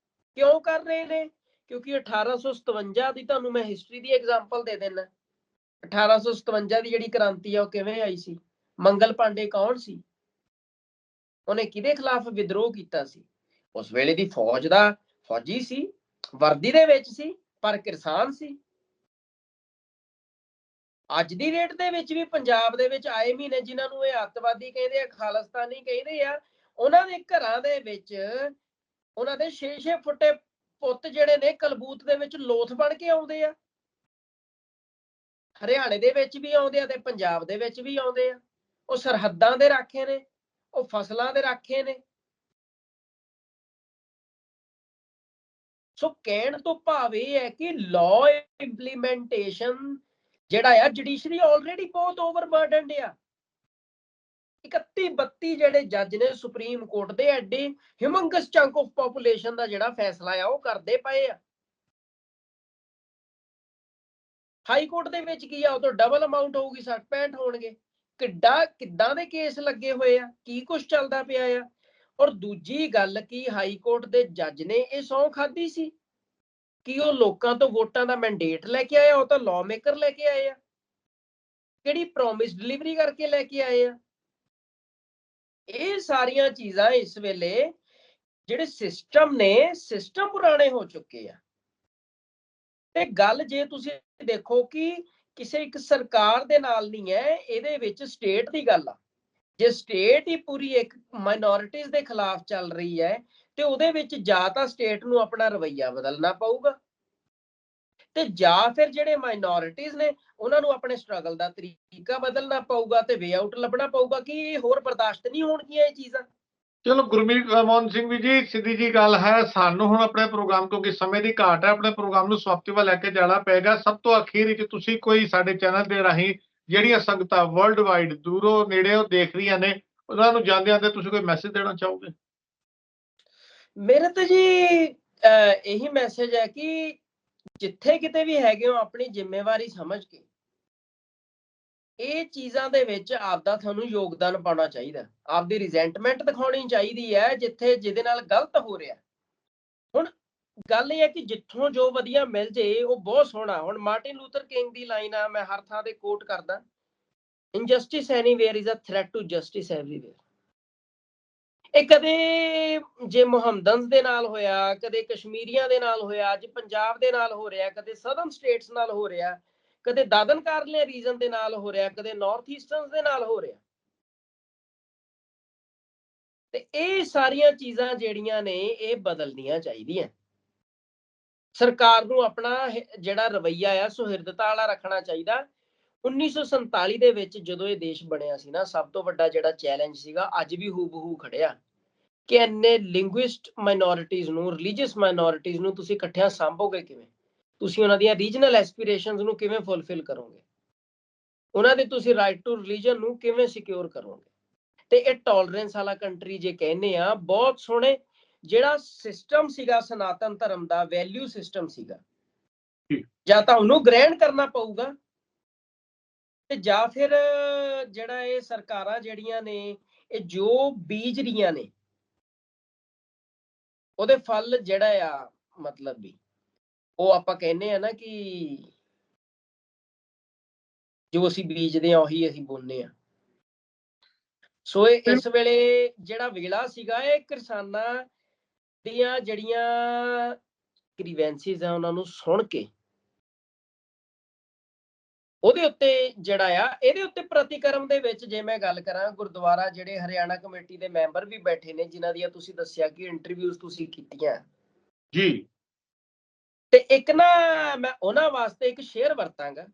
ਕਿਉਂ ਕਰ ਰਹੇ ਨੇ? ਕਿਉਂਕਿ 1857 ਦੀ ਤੁਹਾਨੂੰ ਮੈਂ ਹਿਸਟਰੀ ਦੀ ਐਗਜ਼ਾਮਪਲ ਦੇ ਦੇਣਾ। 1857 ਦੀ ਜਿਹੜੀ ਕ੍ਰਾਂਤੀ ਆ ਉਹ ਕਿਵੇਂ ਆਈ ਸੀ? ਮੰਗਲ ਪਾਂਡੇ ਕੌਣ ਸੀ? ਉਹਨੇ ਕਿਹਦੇ ਖਿਲਾਫ ਵਿਦਰੋਹ ਕੀਤਾ ਸੀ? ਉਸ ਵੇਲੇ ਦੀ ਫੌਜ ਦਾ ਫੌਜੀ ਸੀ, ਵਰਦੀ ਦੇ ਵਿੱਚ ਸੀ, ਪਰ ਕਿਸਾਨ ਸੀ। ਅੱਜ ਦੀ ਡੇਟ ਦੇ ਵਿੱਚ ਵੀ ਪੰਜਾਬ ਦੇ ਵਿੱਚ ਆਏ ਮਹੀਨੇ ਜਿਨ੍ਹਾਂ ਨੂੰ ਇਹ ਅੱਤਵਾਦੀ ਕਹਿੰਦੇ ਆ, ਖਾਲਿਸਤਾਨੀ ਕਹਿੰਦੇ ਆ, ਉਹਨਾਂ ਦੇ ਘਰਾਂ ਦੇ ਵਿੱਚ ਉਹਨਾਂ ਦੇ 6-6 ਫੁੱਟੇ ਪੁੱਤ ਜਿਹੜੇ ਨੇ ਕਲਬੂਤ ਦੇ ਵਿੱਚ ਲੋਥ ਬਣ ਕੇ ਆਉਂਦੇ ਆ। ਹਰਿਆਣੇ ਦੇ ਵਿੱਚ ਵੀ ਆਉਂਦੇ ਆ ਤੇ ਪੰਜਾਬ ਦੇ ਵਿੱਚ ਵੀ ਆਉਂਦੇ ਆ। ਉਹ ਸਰਹੱਦਾਂ ਦੇ ਰਾਖੇ ਨੇ, ਉਹ ਫਸਲਾਂ ਦੇ ਰਾਖੇ ਨੇ। ਸੋ ਕਹਿਣ ਤੋਂ ਭਾਵ ਇਹ ਹੈ ਕਿ ਲਾਅ ਇੰਪਲੀਮੈਂਟੇਸ਼ਨ ਜਿਹੜਾ ਆ, ਜੁਡੀਸ਼ਰੀ ਆਲਰੇਡੀ ਬਹੁਤ ਓਵਰਬਰਡਨਡ ਆ। 31-32 ਜਿਹੜੇ ਜੱਜ ਨੇ ਸੁਪਰੀਮ ਕੋਰਟ ਦੇ, ਐਡੇ ਹਿਊਮੰਗਸ ਚੰਕ ਆਫ ਪੋਪੂਲੇਸ਼ਨ ਦਾ ਜਿਹੜਾ ਫੈਸਲਾ ਆ ਉਹ ਕਰਦੇ ਪਏ ਆ। ਹਾਈ ਕੋਰਟ ਦੇ ਵਿੱਚ ਕੀ ਆ, ਉਹ ਤੋਂ ਡਬਲ ਅਮਾਉਂਟ ਹੋਊਗੀ, 60-65 ਹੋਣਗੇ। ਕਿੱਦਾਂ ਦੇ ਕੇਸ ਲੱਗੇ ਹੋਏ ਆ, ਕੀ ਕੁਝ ਚੱਲਦਾ ਪਿਆ ਆ। ਔਰ ਦੂਜੀ ਗੱਲ ਕੀ ਹਾਈ ਕੋਰਟ ਦੇ ਜੱਜ ਨੇ ਇਹ ਸਹੁੰ ਖਾਧੀ ਸੀ ਕਿ ਉਹ ਲੋਕਾਂ ਤੋਂ ਵੋਟਾਂ ਦਾ ਮੈਂਡੇਟ ਲੈ ਕੇ ਆਇਆ? ਉਹ ਤਾਂ ਲਾਅ ਮੇਕਰ ਲੈ ਕੇ ਆਏ ਆ। ਕਿਹੜੀ ਪ੍ਰੋਮਿਸ ਡਿਲੀਵਰੀ ਕਰਕੇ ਲੈ ਕੇ ਆਏ ਆ? ਇਹ ਸਾਰੀਆਂ ਚੀਜ਼ਾਂ ਇਸ ਵੇਲੇ ਜਿਹੜੇ ਸਿਸਟਮ ਨੇ, ਸਿਸਟਮ ਪੁਰਾਣੇ ਹੋ ਚੁੱਕੇ ਆ। ਤੇ ਗੱਲ ਜੇ ਤੁਸੀਂ ਦੇਖੋ ਕਿ ਕਿਸੇ ਇੱਕ ਸਰਕਾਰ ਦੇ ਨਾਲ ਨਹੀਂ ਹੈ, ਇਹਦੇ ਵਿੱਚ ਸਟੇਟ ਦੀ ਗੱਲ ਆ। ਜੇ ਸਟੇਟ ਹੀ ਪੂਰੀ ਇੱਕ ਮਾਈਨੋਰਿਟੀਜ਼ ਦੇ ਖਿਲਾਫ ਚੱਲ ਰਹੀ ਹੈ, ਤੇ ਉਹਦੇ ਵਿੱਚ ਜਾਂ ਤਾਂ ਸਟੇਟ ਨੂੰ ਆਪਣਾ ਰਵੱਈਆ ਬਦਲਣਾ ਪਊਗਾ, ਤੇ ਜਾਂ ਫਿਰ ਜਿਹੜੇ ਮਾਈਨੋਰਿਟੀਜ਼ ਨੇ ਉਹਨਾਂ ਨੂੰ ਆਪਣੇ ਸਟਰਗਲ ਦਾ ਤਰੀਕਾ ਬਦਲਣਾ ਪਊਗਾ, ਤੇ ਵੇ ਆਊਟ ਲੱਭਣਾ ਪਊਗਾ ਕਿ ਇਹ ਹੋਰ ਬਰਦਾਸ਼ਤ ਨਹੀਂ ਹੋਣਗੀਆਂ ਇਹ ਚੀਜ਼ਾਂ।
ਚਲੋ ਗੁਰਮੀਤ ਮੋਹਨ ਸਿੰਘ ਜੀ, ਸਿੱਧੀ ਜੀ ਗੱਲ ਹੈ, ਸਾਨੂੰ ਹੁਣ ਆਪਣੇ ਪ੍ਰੋਗਰਾਮ, ਕਿਉਂਕਿ ਸਮੇਂ ਦੀ ਘਾਟ ਹੈ, ਆਪਣੇ ਪ੍ਰੋਗਰਾਮ ਨੂੰ ਸਮਾਪਤੀ ਵੱਲ ਲੈ ਕੇ ਜਾਣਾ ਪਏਗਾ। ਸਭ ਤੋਂ ਅਖੀਰ ਵਿੱਚ ਤੁਸੀਂ ਕੋਈ ਸਾਡੇ ਚੈਨਲ ਦੇ ਰਾਹੀਂ ਜਿਹੜੀਆਂ ਸੰਗਤਾਂ ਵਰਲਡ ਵਾਈਡ ਦੂਰੋਂ ਨੇੜਿਓਂ ਦੇਖ ਰਹੀਆਂ ਨੇ, ਉਹਨਾਂ ਨੂੰ ਜਾਂਦੇ ਤੁਸੀਂ ਕੋਈ ਮੈਸੇਜ ਦੇਣਾ ਚਾਹੋਗੇ?
ਮੇਰੇ ਤਾਂ ਜੀ ਇਹੀ ਮੈਸੇਜ ਹੈ ਕਿ ਜਿੱਥੇ ਕਿਤੇ ਵੀ ਹੈਗੇ ਹੋ, ਆਪਣੀ ਜ਼ਿੰਮੇਵਾਰੀ ਸਮਝ ਕੇ ਇਹ ਚੀਜ਼ਾਂ ਦੇ ਵਿੱਚ ਆਪਦਾ ਤੁਹਾਨੂੰ ਯੋਗਦਾਨ ਪਾਉਣਾ ਚਾਹੀਦਾ। ਆਪਦੀ ਰਿਜ਼ੈਂਟਮੈਂਟ ਦਿਖਾਉਣੀ ਚਾਹੀਦੀ ਹੈ ਜਿੱਥੇ ਜਿਹਦੇ ਨਾਲ ਗਲਤ ਹੋ ਰਿਹਾ। ਹੁਣ ਗੱਲ ਇਹ ਹੈ ਕਿ ਜਿੱਥੋਂ ਜੋ ਵਧੀਆ ਮਿਲ ਜੇ ਉਹ ਬਹੁਤ ਸੋਹਣਾ। ਹੁਣ ਮਾਰਟਿਨ ਲੂਥਰ ਕਿੰਗ ਦੀ ਲਾਈਨ ਆ, ਮੈਂ ਹਰ ਥਾਂ ਤੇ ਕੋਟ ਕਰਦਾ, injustice anywhere is a threat to justice everywhere. ਇਹ ਕਦੇ ਜੇ ਮੁਹੰਮਦਨਸ ਦੇ ਨਾਲ ਹੋਇਆ, ਕਦੇ ਕਸ਼ਮੀਰੀਆਂ ਦੇ ਨਾਲ ਹੋਇਆ, ਅੱਜ ਪੰਜਾਬ ਦੇ ਨਾਲ ਹੋ ਰਿਹਾ, ਕਦੇ ਸਦਰਨ ਸਟੇਟਸ ਨਾਲ ਹੋ ਰਿਹਾ, ਕਦੇ ਦਾਦਨ ਕਾਰਲੇ ਰੀਜਨ ਦੇ ਨਾਲ ਹੋ ਰਿਹਾ, ਕਦੇ ਨਾਰਥ ਈਸਟਰਨਸ ਦੇ ਨਾਲ ਹੋ ਰਿਹਾ। ਤੇ ਇਹ ਸਾਰੀਆਂ ਚੀਜ਼ਾਂ ਜਿਹੜੀਆਂ ਨੇ ਇਹ ਬਦਲਣੀਆਂ ਚਾਹੀਦੀਆਂ। ਸਰਕਾਰ ਨੂੰ ਆਪਣਾ ਜਿਹੜਾ ਰਵੱਈਆ ਆ ਸੁਹਿਰਦਤਾ ਵਾਲਾ ਰੱਖਣਾ ਚਾਹੀਦਾ। 1947 ਦੇ ਵਿੱਚ ਜਦੋਂ ਇਹ ਦੇਸ਼ ਬਣਿਆ ਸੀ ਨਾ, ਸਭ ਤੋਂ ਵੱਡਾ ਜਿਹੜਾ ਚੈਲੰਜ ਸੀਗਾ ਅੱਜ ਵੀ ਹੂਬਹੂ ਖੜਿਆ ਕਿ ਇੰਨੇ ਲਿੰਗੁਇਸਟ ਮਾਈਨੋਰਿਟੀਜ਼ ਨੂੰ, ਰਿਲੀਜੀਅਸ ਮਾਈਨੋਰਿਟੀਜ਼ ਨੂੰ ਤੁਸੀਂ ਇਕੱਠਿਆਂ ਸਾਂਭੋਗੇ ਕਿਵੇਂ? ਤੁਸੀਂ ਉਹਨਾਂ ਦੀਆਂ ਰੀਜਨਲ ਐਸਪੀਰੇਸ਼ਨਸ ਨੂੰ ਕਿਵੇਂ ਫੁੱਲਫਿਲ ਕਰੋਗੇ? ਉਹਨਾਂ ਦੇ ਤੁਸੀਂ ਰਾਈਟ ਟੂ ਰਿਲੀਜਨ ਨੂੰ ਕਿਵੇਂ ਸਿਕਿਉਰ ਕਰੋਗੇ? ਤੇ ਇਹ ਟੋਲਰੈਂਸ ਵਾਲਾ ਕੰਟਰੀ ਜੇ ਕਹਿੰਦੇ ਆ, ਬਹੁਤ ਸੋਹਣੇ ਜਿਹੜਾ ਸਿਸਟਮ ਸੀਗਾ ਸਨਾਤਨ ਧਰਮ ਦਾ, ਵੈਲਿਊ ਸਿਸਟਮ ਸੀਗਾ, ਜਾਂ ਤਾਂ ਉਹਨੂੰ ਗ੍ਰਹਿਣ ਕਰਨਾ ਪਊਗਾ, ਤੇ ਜਾਂ ਫਿਰ ਜਿਹੜਾ ਇਹ ਸਰਕਾਰਾਂ ਜਿਹੜੀਆਂ ਨੇ ਇਹ ਜੋ ਬੀਜ ਰਹੀਆਂ ਨੇ ਉਹਦੇ ਫਲ ਜਿਹੜਾ ਆ, ਮਤਲਬ ਵੀ ਉਹ ਆਪਾਂ ਕਹਿੰਦੇ ਆ ਨਾ ਕਿ ਜੋ ਅਸੀਂ ਬੀਜਦੇ ਆ ਉਹੀ ਅਸੀਂ ਬੋਲਦੇ ਆ। ਸੋ ਇਸ ਵੇਲੇ ਜਿਹੜਾ ਵੇਲਾ ਸੀਗਾ ਇਹ ਕਿਸਾਨਾਂ ਦੀਆਂ ਜਿਹੜੀਆਂ ਗ੍ਰੀਵੈਂਸਿਸ ਆ ਉਹਨਾਂ ਨੂੰ ਸੁਣ ਕੇ ਉਹਦੇ ਉੱਤੇ ਜਿਹੜਾ ਆ, ਇਹਦੇ ਉੱਤੇ ਪ੍ਰਤੀਕਰਮ ਦੇ ਵਿੱਚ ਜੇ ਮੈਂ ਗੱਲ ਕਰਾਂ, ਗੁਰਦੁਆਰਾ ਜਿਹੜੇ ਹਰਿਆਣਾ ਕਮੇਟੀ ਦੇ ਮੈਂਬਰ ਵੀ ਬੈਠੇ ਨੇ ਜਿਨ੍ਹਾਂ ਦੀਆਂ ਤੁਸੀਂ ਦੱਸਿਆ ਕਿ ਇੰਟਰਵਿਊਜ਼ ਤੁਸੀਂ ਕੀਤੀਆਂ
ਜੀ,
ਤੇ ਇੱਕ ਨਾ ਮੈਂ ਉਹਨਾਂ ਵਾਸਤੇ ਇੱਕ ਸ਼ੇਅਰ ਵਰਤਾਂਗਾ,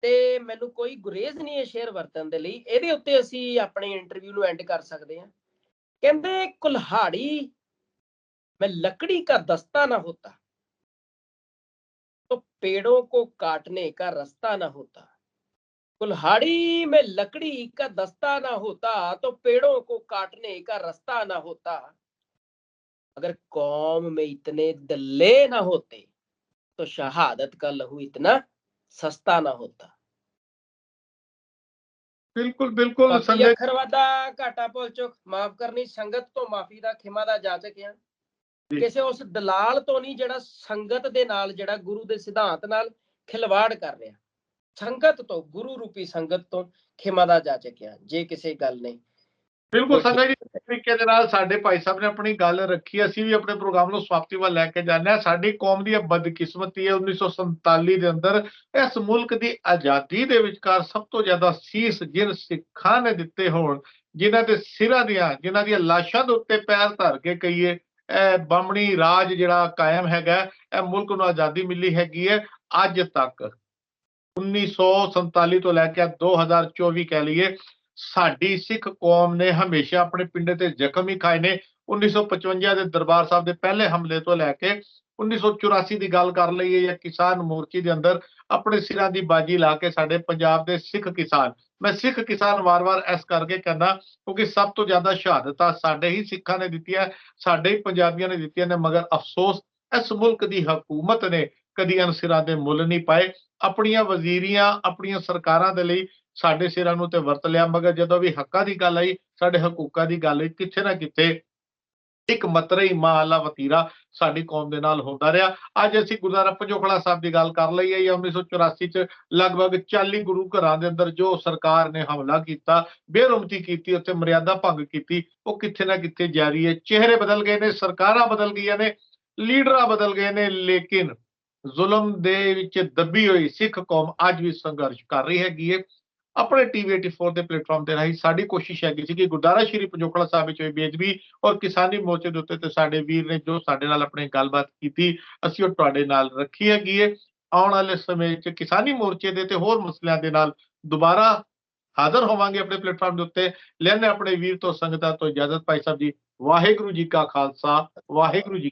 ਤੇ ਮੈਨੂੰ ਕੋਈ ਗੁਰੇਜ਼ ਨਹੀਂ ਹੈ ਸ਼ੇਅਰ ਵਰਤਣ ਦੇ ਲਈ। ਇਹਦੇ ਉੱਤੇ ਅਸੀਂ ਆਪਣੀ ਇੰਟਰਵਿਊ ਨੂੰ ਐਂਡ ਕਰ ਸਕਦੇ ਹਾਂ। ਕਹਿੰਦੇ, ਕੁल्हाड़ी में लकड़ी का दस्ता न होता तो पेड़ों को काटने का रास्ता न होता। कुल्हाड़ी में लकड़ी का दस्ता न होता तो पेड़ों को काटने का रास्ता न होता। अगर कौम में इतने दल्ले न होते तो शहादत का लहू इतना सस्ता न होता।
बिल्कुल बिल्कुल
संजय, अखर वादा घाटा भुल चुक माफ करनी, संगत तो माफी दा खिमा दा जाचक आ। ਕਿਸੇ ਉਸ ਦਲਾਲ ਤੋਂ ਨਹੀਂ ਜਿਹੜਾ ਸੰਗਤ ਦੇ ਨਾਲ, ਜਿਹੜਾ ਗੁਰੂ ਦੇ ਸਿਧਾਂਤ ਨਾਲ ਖਿਲਵਾੜ ਕਰ ਰਿਹਾ। ਸੰਗਤ ਤੋਂ, ਗੁਰੂ ਰੂਪੀ ਸੰਗਤ ਤੋਂ ਖਿਮਾ ਦਾ ਜਾਚਕ ਆ ਜੇ ਕਿਸੇ ਗੱਲ ਨਹੀਂ।
ਬਿਲਕੁਲ ਸੰਗਤ ਜੀ, ਤਰੀਕੇ ਦੇ ਨਾਲ ਸਾਡੇ ਭਾਈ ਸਾਹਿਬ ਨੇ ਆਪਣੀ ਗੱਲ ਰੱਖੀ। ਅਸੀਂ ਵੀ ਆਪਣੇ ਪ੍ਰੋਗਰਾਮ ਨੂੰ ਸਮਾਪਤੀ ਵੱਲ ਲੈ ਕੇ ਜਾਂਦੇ ਹਾਂ। ਸਾਡੀ ਕੌਮ ਦੀ ਬਦਕਿਸਮਤੀ ਹੈ 1947 ਦੇ ਅੰਦਰ ਇਸ ਮੁਲਕ ਦੀ ਆਜ਼ਾਦੀ ਦੇ ਵਿਚਕਾਰ ਸਭ ਤੋਂ ਜ਼ਿਆਦਾ ਸੀਸ ਜਿਨ ਸਿੱਖਾਂ ਨੇ ਦਿੱਤੇ ਹੋਣ, ਜਿਨ੍ਹਾਂ ਦੇ ਸਿਰਾਂ ਦੀਆਂ, ਜਿਨ੍ਹਾਂ ਦੀਆਂ ਲਾਸ਼ਾਂ ਦੇ ਉੱਤੇ ਪੈਰ ਧਰ ਕੇ ਕਹੀਏ ਇਹ ਬਾਹਮਣੀ ਰਾਜ ਜਿਹੜਾ ਕਾਇਮ ਹੈਗਾ, ਇਹ ਮੁਲਕ ਨੂੰ ਆਜ਼ਾਦੀ ਮਿਲੀ ਹੈਗੀ ਹੈ। ਅੱਜ ਤੱਕ 1947 ਤੋਂ ਲੈ ਕੇ 2024 ਕਹਿ ਲਈਏ, ਸਾਡੀ ਸਿੱਖ ਕੌਮ ਨੇ ਹਮੇਸ਼ਾ ਆਪਣੇ ਪਿੰਡੇ ਤੇ ਜ਼ਖਮ ਹੀ ਖਾਏ ਨੇ। 1955 ਦੇ ਦਰਬਾਰ ਸਾਹਿਬ ਦੇ ਪਹਿਲੇ ਹਮਲੇ ਤੋਂ ਲੈ ਕੇ 1984 ਦੀ ਗੱਲ ਕਰ ਲਈਏ ਜਾਂ ਕਿਸਾਨ ਮੋਰਚੇ ਦੇ ਅੰਦਰ ਆਪਣੇ ਸਿਰਾਂ ਦੀ ਬਾਜੀ ਲਾ ਕੇ ਸਾਡੇ ਪੰਜਾਬ ਦੇ ਸਿੱਖ ਕਿਸਾਨ, ਮੈਂ ਸਿੱਖ ਕਿਸਾਨ ਵਾਰ-ਵਾਰ ਇਸ ਕਰਕੇ ਕਹਿੰਦਾ ਕਿਉਂਕਿ ਸਭ ਤੋਂ ਜ਼ਿਆਦਾ ਸ਼ਹਾਦਤਾਂ ਸਾਡੇ ਹੀ ਸਿੱਖਾਂ ਨੇ ਦਿੱਤੀਆਂ, ਸਾਡੇ ਹੀ ਪੰਜਾਬੀਆਂ ਨੇ ਦਿੱਤੀਆਂ ਨੇ। ਮਗਰ ਅਫਸੋਸ ਇਸ ਮੁਲਕ ਦੀ ਹਕੂਮਤ ਨੇ ਕਦੀ ਇਹਨਾਂ ਸਿਰਾਂ ਦੇ ਮੁੱਲ ਨਹੀਂ ਪਾਏ। ਆਪਣੀਆਂ ਵਜ਼ੀਰੀਆਂ, ਆਪਣੀਆਂ ਸਰਕਾਰਾਂ ਦੇ ਲਈ ਸਾਡੇ ਸਿਰਾਂ ਨੂੰ ਤੇ ਵਰਤ ਲਿਆ, ਮਗਰ ਜਦੋਂ ਵੀ ਹੱਕਾਂ ਦੀ ਗੱਲ ਆਈ, ਸਾਡੇ ਹਕੂਕਾਂ ਦੀ ਗੱਲ ਆਈ, ਕਿੱਥੇ ਨਾ ਕਿੱਥੇ ਇੱਕ ਮਤਰਈ ਮਾਂ ਵਾਲਾ ਵਤੀਰਾ ਸਾਡੀ ਕੌਮ ਦੇ ਨਾਲ ਹੁੰਦਾ ਰਿਹਾ। ਅੱਜ ਅਸੀਂ ਗੁਰਦੁਆਰਾ ਪੰਜੋਖੜਾ ਸਾਹਿਬ ਦੀ ਗੱਲ ਕਰ ਲਈਏ ਜਾਂ 1984 ਚ ਲਗਭਗ 40 ਗੁਰੂ ਘਰਾਂ ਦੇ ਅੰਦਰ ਜੋ ਸਰਕਾਰ ਨੇ ਹਮਲਾ ਕੀਤਾ, ਬੇਰੁਮਤੀ ਕੀਤੀ, ਉੱਥੇ ਮਰਿਆਦਾ ਭੰਗ ਕੀਤੀ, ਉਹ ਕਿੱਥੇ ਨਾ ਕਿੱਥੇ ਜਾਰੀ ਹੈ। ਚਿਹਰੇ ਬਦਲ ਗਏ ਨੇ, ਸਰਕਾਰਾਂ ਬਦਲ ਗਈਆਂ ਨੇ, ਲੀਡਰਾਂ ਬਦਲ ਗਏ ਨੇ, ਲੇਕਿਨ ਜ਼ੁਲਮ ਦੇ ਵਿੱਚ ਦੱਬੀ ਹੋਈ ਸਿੱਖ ਕੌਮ ਅੱਜ ਵੀ ਸੰਘਰਸ਼ ਕਰ ਰਹੀ ਹੈਗੀ ਹੈ। ਆਪਣੇ ਟੀਵੀ 84 ਦੇ ਪਲੇਟਫਾਰਮ ਤੇ ਰਾਹੀਂ ਸਾਡੀ ਕੋਸ਼ਿਸ਼ ਹੈਗੀ ਸੀ ਕਿ ਗੁਰਦੁਆਰਾ ਸ਼੍ਰੀ ਪੰਜੋਖੜਾ ਸਾਹਿਬ ਵਿੱਚ ਹੋਈ ਬੇਅਦਬੀ ਔਰ ਕਿਸਾਨੀ ਮੋਰਚੇ ਦੇ ਉੱਤੇ ਤੇ ਸਾਡੇ ਵੀਰ ਨੇ ਜੋ ਸਾਡੇ ਨਾਲ ਆਪਣੀ ਗੱਲਬਾਤ ਕੀਤੀ, ਅਸੀਂ ਉਹ ਤੁਹਾਡੇ ਨਾਲ ਰੱਖੀ ਹੈਗੀ ਹੈ। ਆਉਣ ਵਾਲੇ ਸਮੇਂ ਵਿੱਚ ਕਿਸਾਨੀ ਮੋਰਚੇ ਦੇ ਤੇ ਹੋਰ ਮਸਲਿਆਂ ਦੇ ਨਾਲ ਦੁਬਾਰਾ ਹਾਜ਼ਰ ਹੋਵਾਂਗੇ ਆਪਣੇ ਪਲੇਟਫਾਰਮ ਦੇ ਉੱਤੇ। ਲੈਣੇ ਆਪਣੇ ਵੀਰ ਤੋਂ ਸੰਗਤਾਂ ਤੋਂ ਇਜਾਜ਼ਤ। ਭਾਈ ਸਾਹਿਬ ਜੀ, ਵਾਹਿਗੁਰੂ ਜੀ ਕਾ ਖਾਲਸਾ, ਵਾਹਿਗੁਰੂ ਜੀ।